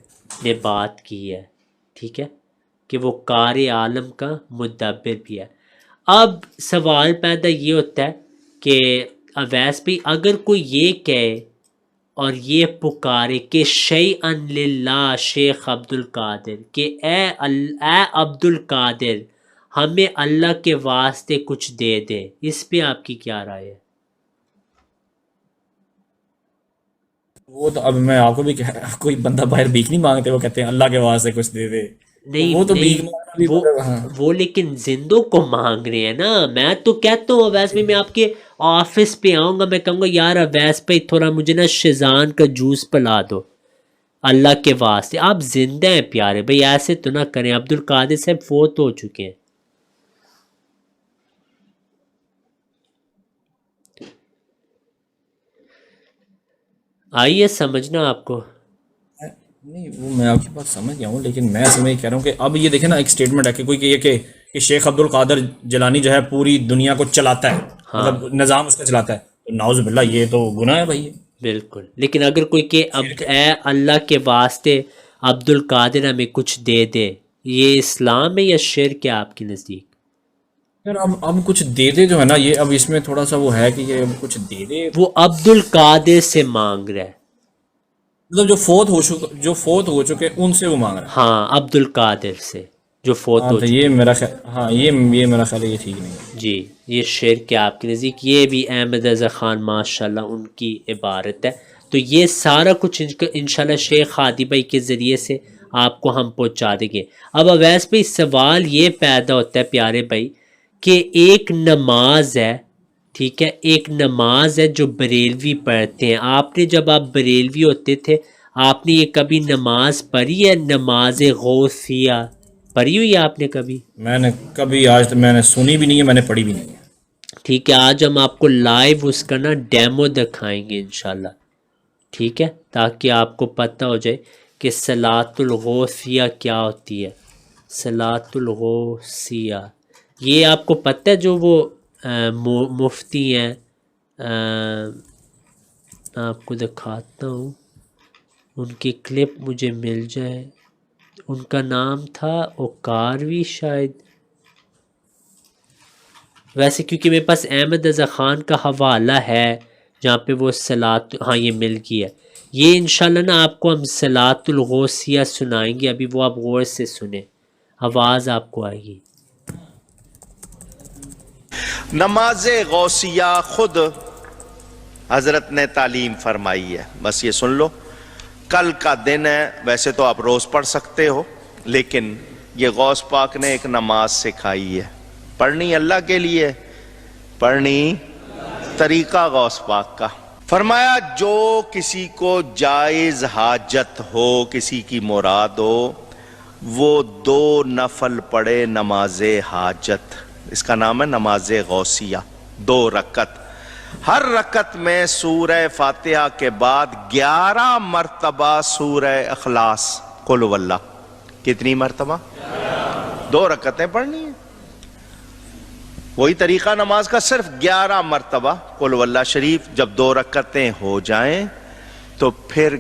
نے بات کی ہے، ٹھیک ہے، کہ وہ کار عالم کا مدبر بھی ہے. اب سوال پیدا یہ ہوتا ہے کہ اویس بھی اگر کوئی یہ کہے اور یہ پکارے کہ شیئن للہ شیخ عبد القادر، کہ اے عبد القادر ہمیں اللہ کے واسطے کچھ دے دے، اس پہ آپ کی کیا رائے ہے؟ وہ تو اب میں آپ کو بھی کہہ رہا، کوئی بندہ باہر بھیک نہیں مانگتے، وہ کہتے ہیں اللہ کے واسطے کچھ دے دے. نہیں وہ تو بھیک نہیں، مانگنا بھی ہاں. وہ لیکن زندوں کو مانگ رہے ہیں نا. میں تو کہتا ہوں اویس بھائی، میں آپ کے آفس پہ آؤں گا، میں کہوں گا یار اویس بھائی تھوڑا مجھے نا شیزان کا جوس پلا دو اللہ کے واسطے. آپ زندہ ہیں پیارے بھائی، ایسے تو نہ کریں. عبد القادر صاحب فوت ہو چکے ہیں. آئیے سمجھنا آپ کو. نہیں وہ میں آپ کی بات سمجھ گیا ہوں، لیکن میں اصل میں یہ کہہ رہا ہوں کہ اب یہ دیکھیں نا، ایک اسٹیٹمنٹ ہے کہ کوئی یہ کہ شیخ عبد القادر جیلانی جو ہے پوری دنیا کو چلاتا ہے، مطلب نظام اس کا چلاتا ہے. تو نعوذ باللہ یہ تو گناہ ہے بھائی. بالکل. لیکن اگر کوئی کہ اے اللہ کے واسطے عبد القادر ہمیں کچھ دے دے، یہ اسلام ہے یا شرک ہے آپ کے نزدیک؟ یار اب کچھ دے دے جو ہے نا، یہ اب اس میں تھوڑا سا وہ ہے کہ یہ اب کچھ دے دے. وہ عبد القادر سے مانگ رہا ہے، مطلب جو فوت ہو چکے ان سے وہ مانگ رہا ہے. ہاں عبد القادر سے جو فوت ہو تو چکے. یہ میرا خیال، ہاں یہ میرا خیال ہے یہ ٹھیک نہیں ہے. جی یہ شرک ہے آپ کے نزدیک. یہ بھی احمد رضا خان ماشاءاللہ ان کی عبارت ہے. تو یہ سارا کچھ انشاءاللہ شیخ ہادی بھائی کے ذریعے سے آپ کو ہم پہنچا دیں گے. اب اویس بھائی سوال یہ پیدا ہوتا ہے پیارے بھائی کہ ایک نماز ہے، ٹھیک ہے، ایک نماز ہے جو بریلوی پڑھتے ہیں. آپ نے جب آپ بریلوی ہوتے تھے آپ نے یہ کبھی نماز پڑھی ہے؟ نماز غوثیہ پڑھی ہوئی ہے آپ نے کبھی؟ میں نے کبھی آج تک میں نے سنی بھی نہیں ہے، میں نے پڑھی بھی نہیں ہے. ٹھیک ہے، آج ہم آپ کو لائیو اس کا نا ڈیمو دکھائیں گے انشاءاللہ، ٹھیک ہے، تاکہ آپ کو پتہ ہو جائے کہ صلاۃ الغوثیہ کیا ہوتی ہے. صلاۃ الغوثیہ یہ آپ کو پتہ ہے جو وہ مفتی ہیں، آپ کو دکھاتا ہوں، ان کی کلپ مجھے مل جائے. ان کا نام تھا اوکاروی شاید، ویسے کیونکہ میرے پاس احمد رضا خان کا حوالہ ہے جہاں پہ وہ صلاۃ، ہاں یہ مل گیا. یہ انشاءاللہ نا آپ کو ہم صلاۃ الغوثیہ سنائیں گے. ابھی وہ آپ غور سے سنیں، آواز آپ کو آئے گی. نماز غوثیہ خود حضرت نے تعلیم فرمائی ہے، بس یہ سن لو. کل کا دن ہے، ویسے تو آپ روز پڑھ سکتے ہو، لیکن یہ غوث پاک نے ایک نماز سکھائی ہے. پڑھنی اللہ کے لیے، پڑھنی طریقہ غوث پاک کا. فرمایا جو کسی کو جائز حاجت ہو، کسی کی مراد ہو، وہ 2 نفل پڑھے نماز حاجت. اس کا نام ہے نماز غوثیہ. 2 رکعت، ہر رکعت میں سورہ فاتحہ کے بعد 11 مرتبہ سورہ اخلاص قل هو اللہ. کتنی مرتبہ؟ 2 رکعتیں پڑھنی ہیں. وہی طریقہ نماز کا، صرف 11 مرتبہ قل هو اللہ شریف. جب 2 رکعتیں ہو جائیں تو پھر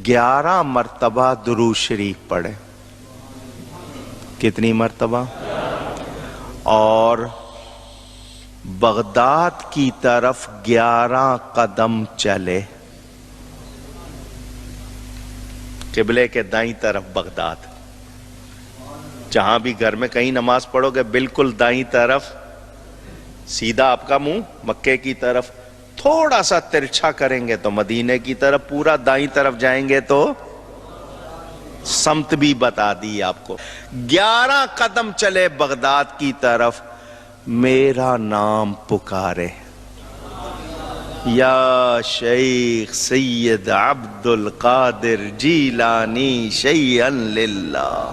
11 مرتبہ درود شریف پڑھیں. کتنی مرتبہ؟ اور بغداد کی طرف 11 قدم چلے. قبلے کے دائیں طرف بغداد. جہاں بھی گھر میں کہیں نماز پڑھو گے بالکل دائیں طرف، سیدھا آپ کا منہ مکے کی طرف، تھوڑا سا ترچھا کریں گے تو مدینے کی طرف، پورا دائیں طرف جائیں گے تو سمت بھی بتا دی آپ کو. 11 قدم چلے بغداد کی طرف، میرا نام پکارے، یا شیخ سید عبد القادر جیلانی شیئا للہ.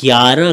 11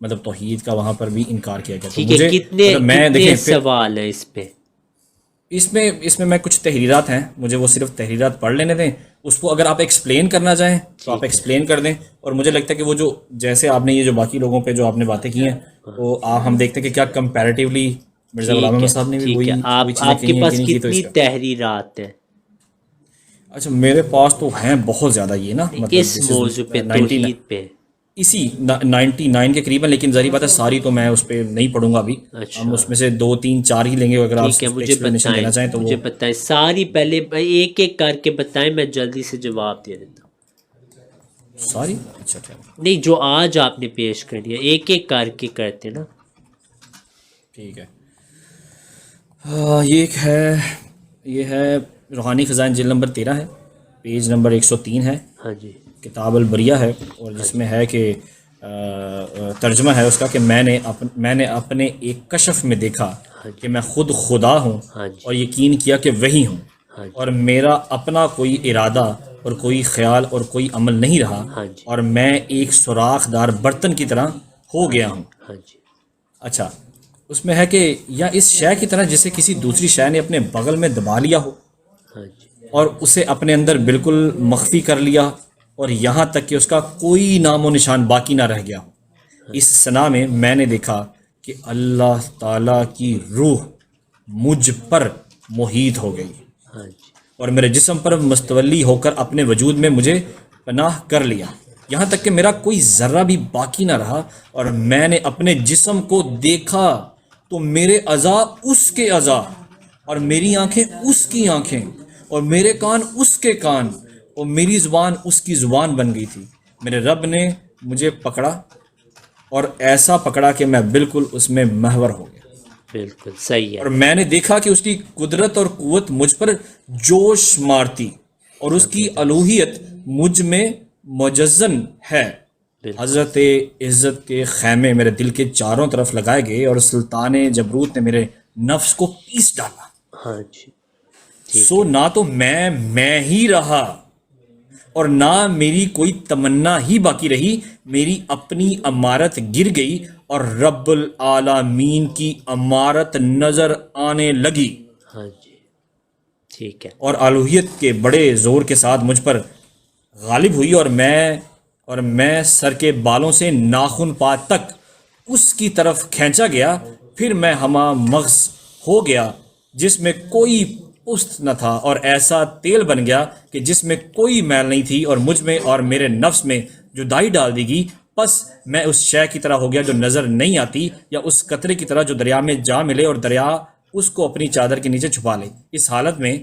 مطلب توحید کا وہاں پر بھی انکار کیا گیا. تو ٹھیک ہے, مجھے کتنے میں کتنے دیکھیں سوال ہیں اس پہ؟ اس میں میں کچھ تحریرات ہیں, مجھے وہ صرف تحریرات پڑھ لینے دیں. اس کو اگر آپ ایکسپلین کرنا چاہیں تو آپ ایکسپلین کر دیں. اور مجھے لگتا ہے کہ وہ جو جیسے آپ نے یہ جو باقی لوگوں پہ جو آپ نے باتیں کی ہیں وہ ہم دیکھتے ہیں کہ کیا کمپیریٹیولی مرزا غلام احمد صاحب نے بھی وہی چیزیں آپ کے کہی ہیں پاس کہ نہیں کی. تو کتنی اس کا تحریرات ہیں اچھا میرے پاس تو ہیں بہت زیادہ, یہ نا مطلب اس موضوع پہ, توحید پہ؟ اسی 99 کے قریب, لیکن ظاہری بات ہے ساری تو میں اس پہ نہیں پڑھوں گا ابھی. ہم اس میں سے 2 3 4 ہی لیں گے. اگر آپ ٹھیک ہے, مجھے ایکسپلینیشن دینا چاہیں تو مجھے بتائیں ساری, پہلے ایک ایک کر کے بتائیں, میں جلدی سے جواب دے دیتا ہوں. ساری اچھا ٹھیک نہیں, جو آج آپ نے پیش کر دیا ایک ایک کر کے کرتے نا. ٹھیک ہے. یہ ہے روحانی خزائن جلد نمبر 13 ہے, پیج نمبر 103 ہے, ہاں جی, کتاب البریہ ہے, اور جس میں ہے کہ ترجمہ ہے اس کا کہ میں نے اپنے ایک کشف میں دیکھا کہ میں خود خدا ہوں اور یقین کیا کہ وہی ہوں, اور میرا اپنا کوئی ارادہ اور کوئی خیال اور کوئی عمل نہیں رہا, اور میں ایک سوراخ دار برتن کی طرح ہو گیا ہوں. ہاں جی. اچھا, اس میں ہے کہ یا اس شے کی طرح جسے کسی دوسری شے نے اپنے بغل میں دبا لیا ہو ہاں جی, اور اسے اپنے اندر بالکل مخفی کر لیا, اور یہاں تک کہ اس کا کوئی نام و نشان باقی نہ رہ گیا ہو. اس ثنا میں نے دیکھا کہ اللہ تعالیٰ کی روح مجھ پر محیط ہو گئی ہاں جی, اور میرے جسم پر مستولی ہو کر اپنے وجود میں مجھے پناہ کر لیا, یہاں تک کہ میرا کوئی ذرہ بھی باقی نہ رہا. اور میں نے اپنے جسم کو دیکھا تو میرے اعضاء اس کے اعضاء, اور میری آنکھیں اس کی آنکھیں, اور میرے کان اس کے کان, اور میری زبان اس کی زبان بن گئی تھی. میرے رب نے مجھے پکڑا اور ایسا پکڑا کہ میں بالکل اس میں محور ہو گیا. بالکل صحیح ہے. اور میں نے دیکھا کہ اس کی قدرت اور قوت مجھ پر جوش مارتی, اور اس کی الوہیت مجھ میں مجزن ہے. حضرت عزت کے خیمے میرے دل کے چاروں طرف لگائے گئے, اور سلطان جبروت نے میرے نفس کو پیس ڈالا. ہاں جی, سو نہ تو میں ہی رہا, اور نہ میری کوئی تمنا ہی باقی رہی. میری اپنی امارت گر گئی, اور رب العالمین کی امارت نظر آنے لگی. ہاں جی, ٹھیک ہے. اور الوہیت کے بڑے زور کے ساتھ مجھ پر غالب ہوئی, اور میں سر کے بالوں سے ناخن پا تک اس کی طرف کھینچا گیا. پھر میں ہما مغز ہو گیا جس میں کوئی پست نہ تھا, اور ایسا تیل بن گیا کہ جس میں کوئی میل نہیں تھی, اور مجھ میں اور میرے نفس میں جدائی ڈال دی گئی. پس میں اس شے کی طرح ہو گیا جو نظر نہیں آتی, یا اس قطرے کی طرح جو دریا میں جا ملے اور دریا اس کو اپنی چادر کے نیچے چھپا لے. اس حالت میں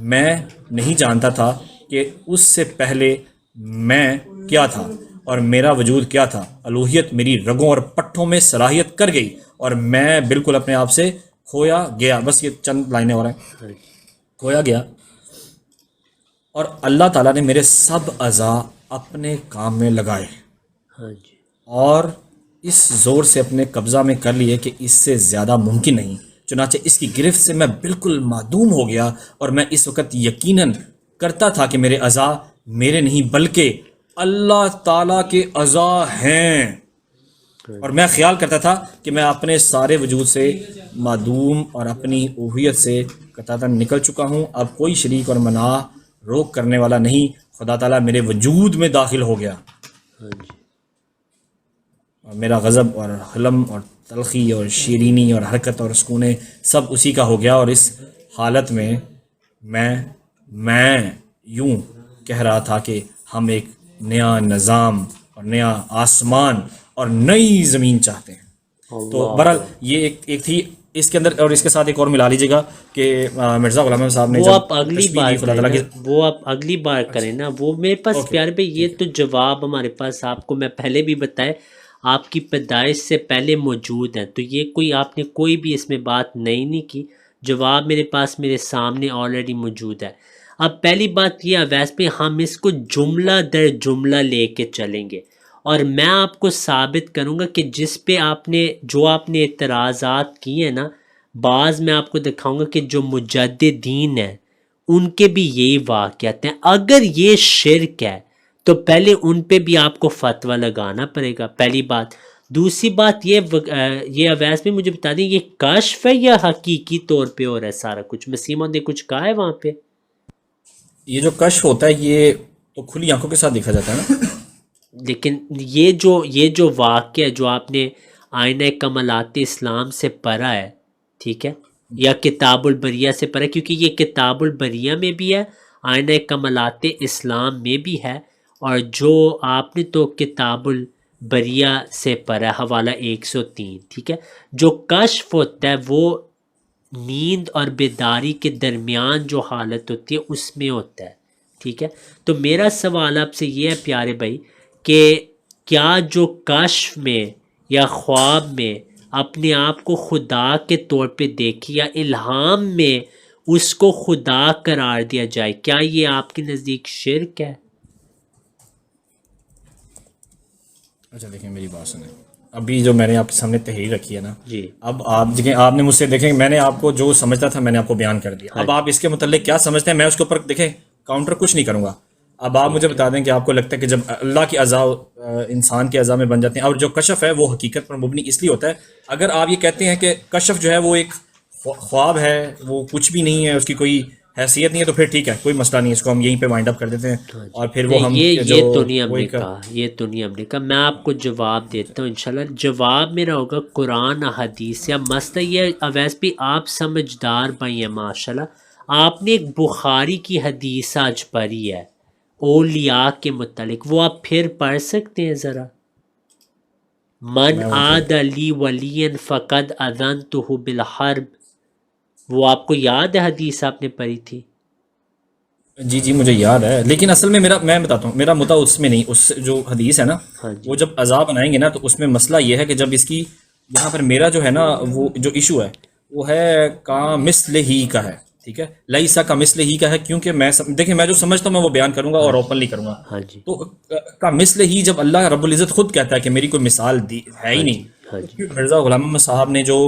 میں نہیں جانتا تھا کہ اس سے پہلے میں کیا تھا اور میرا وجود کیا تھا. الوہیت میری رگوں اور پٹھوں میں صلاحیت کر گئی, اور میں بالکل اپنے آپ سے کھویا گیا. بس یہ چند لائنیں اور ہیں. کھویا گیا, اور اللہ تعالیٰ نے میرے سب اعضاء اپنے کام میں لگائے, ہاں جی, اور اس زور سے اپنے قبضہ میں کر لیے کہ اس سے زیادہ ممکن نہیں. چنانچہ اس کی گرفت سے میں بالکل معدوم ہو گیا, اور میں اس وقت یقیناً کرتا تھا کہ میرے اعضاء میرے نہیں بلکہ اللہ تعالیٰ کے اعضاء ہیں. اور میں خیال کرتا تھا کہ میں اپنے سارے وجود سے معدوم اور اپنی اوہیت سے قطعاً نکل چکا ہوں. اب کوئی شریک اور منع روک کرنے والا نہیں. خدا تعالیٰ میرے وجود میں داخل ہو گیا, ہاں جی, اور میرا غضب اور حلم اور تلخی اور شیرینی اور حرکت اور سکون سب اسی کا ہو گیا. اور اس حالت میں میں یوں کہہ رہا تھا کہ ہم ایک نیا نظام اور نیا آسمان اور نئی زمین چاہتے ہیں. تو بہرحال یہ ایک تھی اس کے اندر. اور اس کے ساتھ ایک اور ملا لیجیے گا کہ مرزا غلام احمد صاحب نے وہ آپ اگلی بار کریں نا. وہ میرے پاس پیارے بھائی یہ تو جواب ہمارے پاس آپ کو میں پہلے بھی بتائے آپ کی پیدائش سے پہلے موجود ہیں, تو یہ کوئی آپ نے کوئی بھی اس میں بات نہیں کی. جواب میرے پاس میرے سامنے آلریڈی موجود ہے. اب پہلی بات یہ اویس پہ ہم اس کو جملہ در جملہ لے کے چلیں گے, اور میں آپ کو ثابت کروں گا کہ جس پہ آپ نے اعتراضات کیے ہیں نا, بعض میں آپ کو دکھاؤں گا کہ جو مجددین ہیں ان کے بھی یہی واقعات ہیں. اگر یہ شرک ہے تو پہلے ان پہ بھی آپ کو فتویٰ لگانا پڑے گا, پہلی بات. دوسری بات یہ اویس بھی مجھے بتا دیں یہ کشف ہے یا حقیقی طور پہ ہو رہا ہے سارا کچھ؟ مسیح موعود نے کچھ کہا ہے وہاں پہ؟ یہ جو کشف ہوتا ہے یہ تو کھلی آنکھوں کے ساتھ دیکھا جاتا ہے نا. لیکن یہ جو واقعہ ہے جو آپ نے آئینہ کمالات اسلام سے پڑھا ہے، ٹھیک ہے، یا کتاب البریہ سے پڑھا ہے، کیونکہ یہ کتاب البریہ میں بھی ہے، آئینہ کمالات اسلام میں بھی ہے، اور جو آپ نے تو کتاب البریہ سے پڑھا ہے حوالہ 103، ٹھیک ہے. جو کشف ہوتا ہے وہ نیند اور بیداری کے درمیان جو حالت ہوتی ہے اس میں ہوتا ہے، ٹھیک ہے. تو میرا سوال آپ سے یہ ہے پیارے بھائی کہ کیا جو کشف میں یا خواب میں اپنے آپ کو خدا کے طور پہ دیکھے یا الہام میں اس کو خدا قرار دیا جائے، کیا یہ آپ کے نزدیک شرک ہے؟ اچھا دیکھیں میری بات سنیں، ابھی جو میں نے آپ کے سامنے تحریر رکھی ہے نا، جی اب آپ دیکھیں، آپ نے مجھ سے دیکھیں میں نے آپ کو جو سمجھتا تھا میں نے آپ کو بیان کر دیا. اب آپ اس کے متعلق کیا سمجھتے ہیں میں اس کے اوپر دیکھیں کاؤنٹر کچھ نہیں کروں گا. اب آپ مجھے بتا دیں کہ آپ کو لگتا ہے کہ جب اللہ کی اعضاء انسان کے اعضاء میں بن جاتے ہیں، اور جو کشف ہے وہ حقیقت پر مبنی اس لیے ہوتا ہے. اگر آپ یہ کہتے ہیں کہ کشف جو ہے وہ ایک خواب ہے، وہ کچھ بھی نہیں ہے، اس کی کوئی حیثیت نہیں ہے، تو پھر ٹھیک ہے، کوئی مسئلہ نہیں، اس کو ہم یہیں پہ وائنڈ اپ کر دیتے ہیں. اور پھر وہ ہم یہ تو نہیں ہم نے کہا، یہ تو نہیں ہم نے کہا. میں آپ کو جواب دیتا ہوں انشاءاللہ. جواب میرا ہوگا قرآن حدیث، یا مسئلہ یہ اویس بھی آپ سمجھدار بھائی ہیں ماشاءاللہ. آپ نے ایک بخاری کی حدیث آج پڑھی ہے اولیاء کے متعلق، وہ آپ پھر پڑھ سکتے ہیں ذرا؟ من عاد لی ولیا فقد اذنتہ بالحرب، وہ آپ کو یاد ہے حدیث آپ نے پڑھی تھی؟ جی مجھے یاد ہے، لیکن اصل میں میں بتاتا ہوں میرا مدعا اس میں نہیں، اس جو حدیث ہے نا وہ جب عذاب بنائیں گے نا تو اس میں مسئلہ یہ ہے کہ جب اس کی یہاں پر میرا جو ہے نا وہ جو ایشو ہے وہ ہے کا مثل ہی کا ہے، ٹھیک ہے، لیسا کا مثل ہی کا ہے. کیونکہ میں دیکھیں میں جو سمجھتا ہوں میں وہ بیان کروں گا اور اوپنلی کروں گا. تو کا مثل ہی جب اللہ رب العزت خود کہتا ہے کہ میری کوئی مثال ہے ہی نہیں. مرزا غلام محمد صاحب نے جو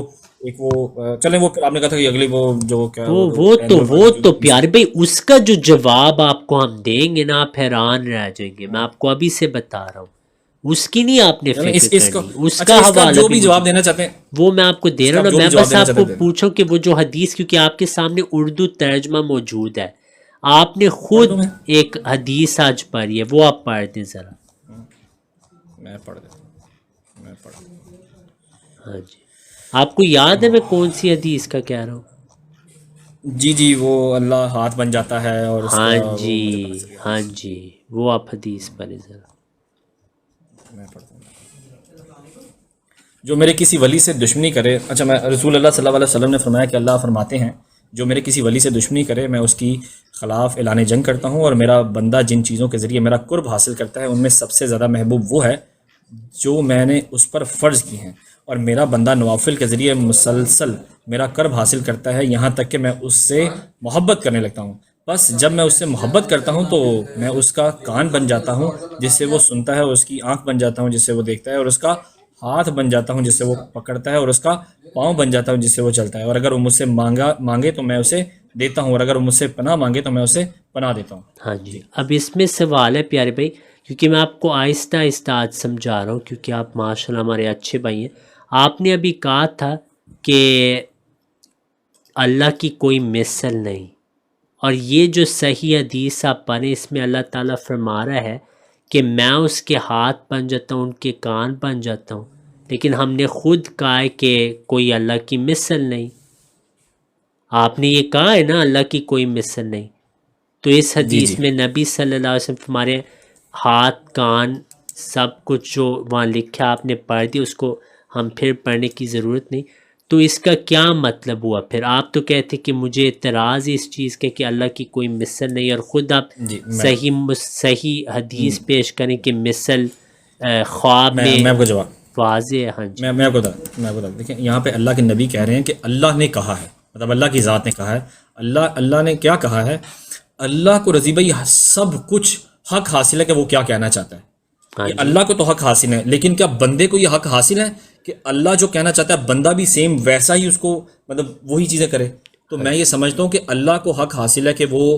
ایک وہ چلیں وہ آپ نے کہا تھا کہ اگلی وہ جو کیا وہ تو پیارے بھائی اس کا جو جواب آپ کو ہم دیں گے نا آپ حیران رہ جائیں گے. میں آپ کو ابھی سے بتا رہا ہوں، اس کی نہیں آپ نے فکر کرنی، اس کا حوالہ جو بھی جواب دینا چاہتے ہیں وہ میں آپ کو دے رہا ہوں. میں بس آپ کو پوچھوں کہ وہ جو حدیث، کیونکہ آپ کے سامنے اردو ترجمہ موجود ہے، آپ نے خود ایک حدیث آج پڑھی ہے، وہ آپ پڑھ دیں ذرا. میں پڑھ دیتا ہوں. ہاں جی، آپ کو یاد ہے میں کون سی حدیث کا کہہ رہا ہوں؟ جی وہ اللہ ہاتھ بن جاتا ہے اور ہاں جی وہ آپ حدیث پڑھیں ذرا. میں پڑھتا ہوں. جو میرے کسی ولی سے دشمنی کرے، اچھا میں رسول اللہ صلی اللہ علیہ وسلم نے فرمایا کہ اللہ فرماتے ہیں جو میرے کسی ولی سے دشمنی کرے میں اس کی خلاف اعلان جنگ کرتا ہوں، اور میرا بندہ جن چیزوں کے ذریعے میرا قرب حاصل کرتا ہے ان میں سب سے زیادہ محبوب وہ ہے جو میں نے اس پر فرض کی ہیں، اور میرا بندہ نوافل کے ذریعے مسلسل میرا قرب حاصل کرتا ہے یہاں تک کہ میں اس سے محبت کرنے لگتا ہوں. بس جب میں اس سے محبت کرتا ہوں تو میں اس کا کان بن جاتا ہوں جس سے وہ سنتا ہے، اور اس کی آنکھ بن جاتا ہوں جس سے وہ دیکھتا ہے، اور اس کا ہاتھ بن جاتا ہوں جس سے وہ پکڑتا ہے، اور اس کا پاؤں بن جاتا ہوں جس سے وہ چلتا ہے. اور اگر وہ مجھ سے مانگے تو میں اسے دیتا ہوں، اور اگر وہ مجھ سے پناہ مانگے تو میں اسے پناہ دیتا ہوں. ہاں جی، اب اس میں سوال ہے پیارے بھائی، کیونکہ میں آپ کو آہستہ آہستہ آج سمجھا رہا ہوں، کیونکہ آپ ماشاءاللہ ہمارے اچھے بھائی ہیں. آپ نے ابھی کہا تھا کہ اللہ کی کوئی مثل نہیں، اور یہ جو صحیح حدیث آپ پڑھیں اس میں اللہ تعالیٰ فرما رہا ہے کہ میں اس کے ہاتھ بن جاتا ہوں، ان کے کان بن جاتا ہوں. لیکن ہم نے خود کہا ہے کہ کوئی اللہ کی مثل نہیں. آپ نے یہ کہا ہے نا اللہ کی کوئی مثل نہیں، تو اس حدیث میں نبی صلی اللہ علیہ وسلم ہمارے ہاتھ کان سب کچھ جو وہاں لکھا آپ نے پڑھ دیا، اس کو ہم پھر پڑھنے کی ضرورت نہیں. تو اس کا کیا مطلب ہوا؟ پھر آپ تو کہتے کہ مجھے اعتراض ہے اس چیز کے کہ اللہ کی کوئی مثل نہیں، اور خود آپ صحیح حدیث پیش کریں کہ مثل خواب میں واضح ہے. ہاں جی میں آپ کو بتا دیکھیں یہاں پہ اللہ کے نبی کہہ رہے ہیں کہ اللہ نے کہا ہے، مطلب اللہ کی ذات نے کہا ہے. اللہ نے کیا کہا ہے؟ اللہ کو رضی بھائی سب کچھ حق حاصل ہے کہ وہ کیا کہنا چاہتا ہے. اللہ کو تو حق حاصل ہے، لیکن کیا بندے کو یہ حق حاصل ہے کہ اللہ جو کہنا چاہتا ہے بندہ بھی سیم ویسا ہی اس کو مطلب وہی چیزیں کرے؟ تو میں یہ سمجھتا ہوں کہ اللہ کو حق حاصل ہے کہ وہ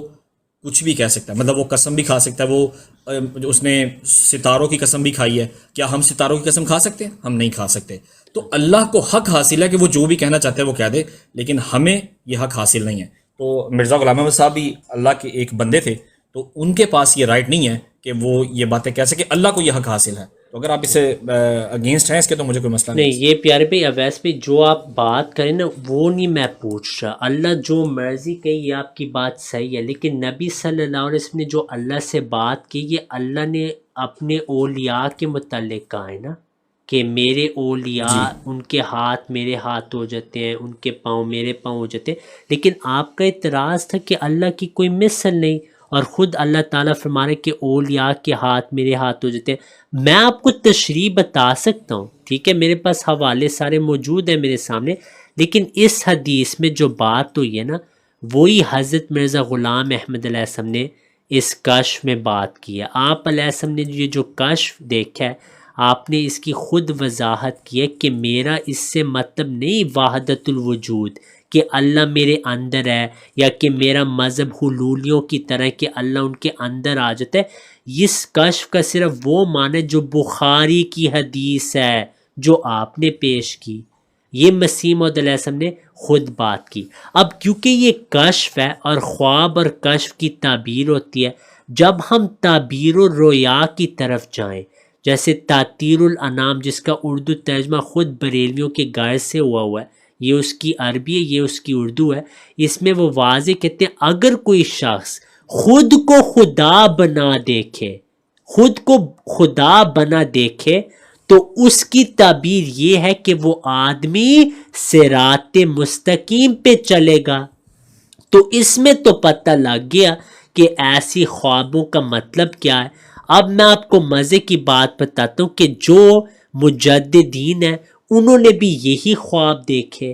کچھ بھی کہہ سکتا ہے، مطلب وہ قسم بھی کھا سکتا ہے، وہ اس نے ستاروں کی قسم بھی کھائی ہے. کیا ہم ستاروں کی قسم کھا سکتے ہیں؟ ہم نہیں کھا سکتے. تو اللہ کو حق حاصل ہے کہ وہ جو بھی کہنا چاہتے ہیں وہ کہہ دے، لیکن ہمیں یہ حق حاصل نہیں ہے. تو مرزا غلام احمد صاحب بھی اللہ کے ایک بندے تھے، تو ان کے پاس یہ رائٹ نہیں ہے کہ وہ یہ باتیں کہہ سکے. اللہ کو یہ حق حاصل ہے. تو اگر آپ اس سے اگینسٹ ہیں اس کے، تو مجھے کوئی مسئلہ نہیں. یہ پیارے بھائی اویس بھائی جو آپ بات کریں نا وہ نہیں میں پوچھ رہا. اللہ جو مرضی کہی یہ آپ کی بات صحیح ہے، لیکن نبی صلی اللہ علیہ وسلم نے جو اللہ سے بات کی یہ اللہ نے اپنے اولیاء کے متعلق کہا ہے نا کہ میرے اولیاء ان کے ہاتھ میرے ہاتھ ہو جاتے ہیں، ان کے پاؤں میرے پاؤں ہو جاتے ہیں. لیکن آپ کا اعتراض تھا کہ اللہ کی کوئی مثل نہیں، اور خود اللہ تعالیٰ فرما رہے کہ اولیاء کے ہاتھ میرے ہاتھ ہو جاتے ہیں. میں آپ کو تشریح بتا سکتا ہوں، ٹھیک ہے، میرے پاس حوالے سارے موجود ہیں میرے سامنے، لیکن اس حدیث میں جو بات ہوئی ہے نا وہی حضرت مرزا غلام احمد علیہ السلام نے اس کشف میں بات کی ہے. آپ علیہ السلام نے یہ جو کشف دیکھا ہے آپ نے اس کی خود وضاحت کی ہے کہ میرا اس سے مطلب نہیں وحدت الوجود کہ اللہ میرے اندر ہے، یا کہ میرا مذہب حلولیوں کی طرح کہ اللہ ان کے اندر آ جاتا ہے. اس کشف کا صرف وہ معنی جو بخاری کی حدیث ہے جو آپ نے پیش کی. یہ مسیح موعود علیہ السلام نے خود بات کی. اب کیونکہ یہ کشف ہے اور خواب اور کشف کی تعبیر ہوتی ہے، جب ہم تعبیر و رویا کی طرف جائیں، جیسے تعطیر الانام جس کا اردو ترجمہ خود بریلویوں کے گھر سے ہوا ہے، یہ اس کی عربی ہے، یہ اس کی اردو ہے. اس میں وہ واضح کہتے ہیں اگر کوئی شخص خود کو خدا بنا دیکھے، خود کو خدا بنا دیکھے تو اس کی تعبیر یہ ہے کہ وہ آدمی صراط مستقیم پہ چلے گا. تو اس میں تو پتہ لگ گیا کہ ایسی خوابوں کا مطلب کیا ہے. اب میں آپ کو مزے کی بات بتاتا ہوں کہ جو مجددین ہیں انہوں نے بھی یہی خواب دیکھے.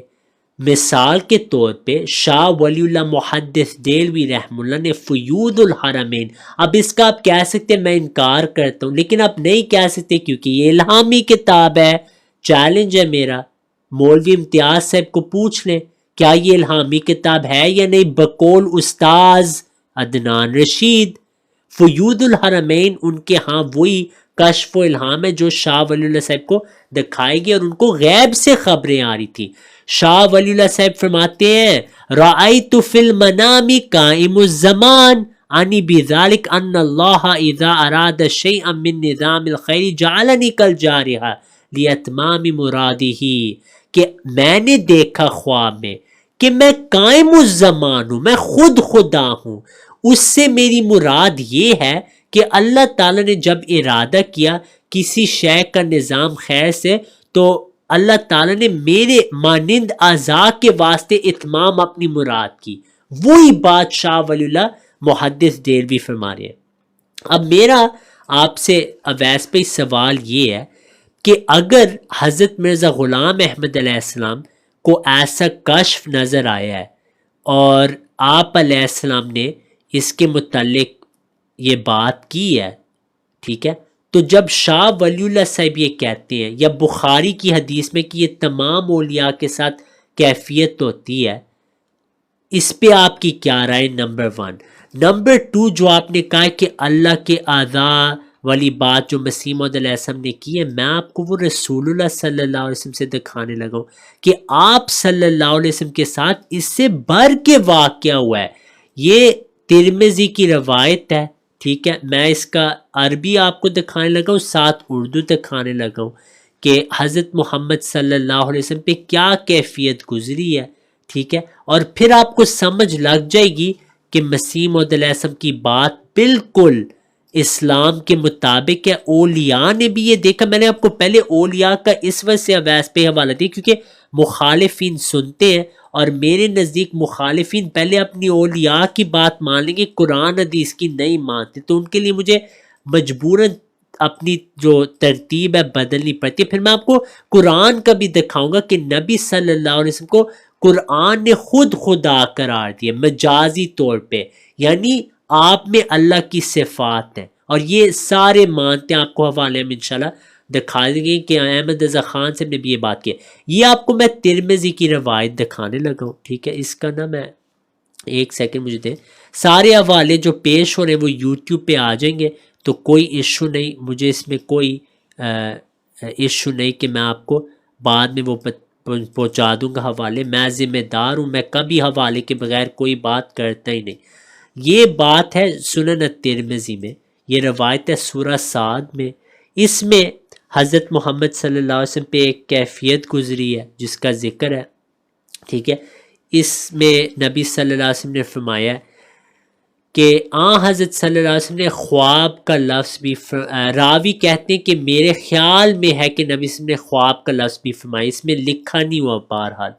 مثال کے طور پہ شاہ ولی اللہ محدث دہلوی رحمہ اللہ نے فیوض الحرمین، اب اس کا آپ کہہ سکتے ہیں میں انکار کرتا ہوں، لیکن آپ نہیں کہہ سکتے کیونکہ یہ الہامی کتاب ہے. چیلنج ہے میرا، مولوی امتیاز صاحب کو پوچھ لیں کیا یہ الہامی کتاب ہے یا نہیں، بقول استاذ عدنان رشید. فیوض الحرمین ان کے ہاں وہی کشف و الہام ہے جو شاہ ولی اللہ صاحب کو دکھائے گی، اور ان کو غیب سے خبریں آ رہی تھی. شاہ ولی اللہ صاحب فرماتے ہیں رأیت فی المنام قائم الزمان انی بذالک ان اللہ اذا اراد شیئا من نظام الخیر جعلنی کالجارحہ لیتمام مرادہ، کہ میں نے دیکھا خواب میں کہ میں قائم الزمان ہوں، میں خود خدا ہوں. اس سے میری مراد یہ ہے کہ اللہ تعالیٰ نے جب ارادہ کیا کسی شے کا نظام خیر سے تو اللہ تعالیٰ نے میرے مانند اعضاء کے واسطے اتمام اپنی مراد کی. وہی بات شاہ ولی اللہ محدث دہلوی فرما رہے ہیں. اب میرا آپ سے اویس پہ سوال یہ ہے کہ اگر حضرت مرزا غلام احمد علیہ السلام کو ایسا کشف نظر آیا ہے اور آپ علیہ السلام نے اس کے متعلق یہ بات کی ہے، ٹھیک ہے، تو جب شاہ ولی اللہ صاحب یہ کہتے ہیں یا بخاری کی حدیث میں کہ یہ تمام اولیاء کے ساتھ کیفیت ہوتی ہے، اس پہ آپ کی کیا رائے؟ نمبر 1. نمبر 2 جو آپ نے کہا کہ اللہ کے اعضاء والی بات جو مسیح موعود علیہ السلام نے کی ہے، میں آپ کو وہ رسول اللہ صلی اللہ علیہ وسلم سے دکھانے لگا ہوں کہ آپ صلی اللہ علیہ وسلم کے ساتھ اس سے بڑھ کے واقعہ ہوا ہے. یہ ترمذی کی روایت ہے، ٹھیک ہے، میں اس کا عربی آپ کو دکھانے لگا ہوں، ساتھ اردو دکھانے لگا ہوں کہ حضرت محمد صلی اللہ علیہ وسلم پہ کیا کیفیت گزری ہے، ٹھیک ہے، اور پھر آپ کو سمجھ لگ جائے گی کہ مسیح موعود علیہ السلام کی بات بالکل اسلام کے مطابق ہے. اولیاء نے بھی یہ دیکھا. میں نے آپ کو پہلے اولیاء کا اس وجہ سے اویس پہ حوالہ دیا کیونکہ مخالفین سنتے ہیں، اور میرے نزدیک مخالفین پہلے اپنی اولیاء کی بات مان لیں گے، قرآن حدیث کی نہیں مانتے، تو ان کے لیے مجھے مجبوراً اپنی جو ترتیب ہے بدلنی پڑتی ہے. پھر میں آپ کو قرآن کا بھی دکھاؤں گا کہ نبی صلی اللہ علیہ وسلم کو قرآن نے خود خدا قرار دیا مجازی طور پہ، یعنی آپ میں اللہ کی صفات ہیں، اور یہ سارے مانتے ہیں. آپ کو حوالے میں انشاءاللہ دکھا دیں گے کہ احمد رضا خان سے نے بھی یہ بات کی. یہ آپ کو میں ترمذی کی روایت دکھانے لگا ہوں، ٹھیک ہے، اس کا نا میں ایک سیکنڈ مجھے دیں. سارے حوالے جو پیش ہو رہے ہیں وہ یوٹیوب پہ آ جائیں گے، تو کوئی ایشو نہیں، مجھے اس میں کوئی ایشو نہیں کہ میں آپ کو بعد میں وہ پہنچا دوں گا حوالے. میں ذمہ دار ہوں، میں کبھی حوالے کے بغیر کوئی بات کرتا ہی نہیں. یہ بات ہے سنن الترمذی میں، یہ روایت ہے سورہ صاد میں. اس میں حضرت محمد صلی اللہ علیہ وسلم پہ ایک کیفیت گزری ہے جس کا ذکر ہے، ٹھیک ہے. اس میں نبی صلی اللہ علیہ وسلم نے فرمایا ہے کہ حضرت صلی اللہ علیہ وسلم نے خواب کا لفظ بھی راوی کہتے ہیں کہ میرے خیال میں ہے کہ نبی صلی اللہ علیہ وسلم نے خواب کا لفظ بھی فرمایا، اس میں لکھا نہیں ہوا بہرحال،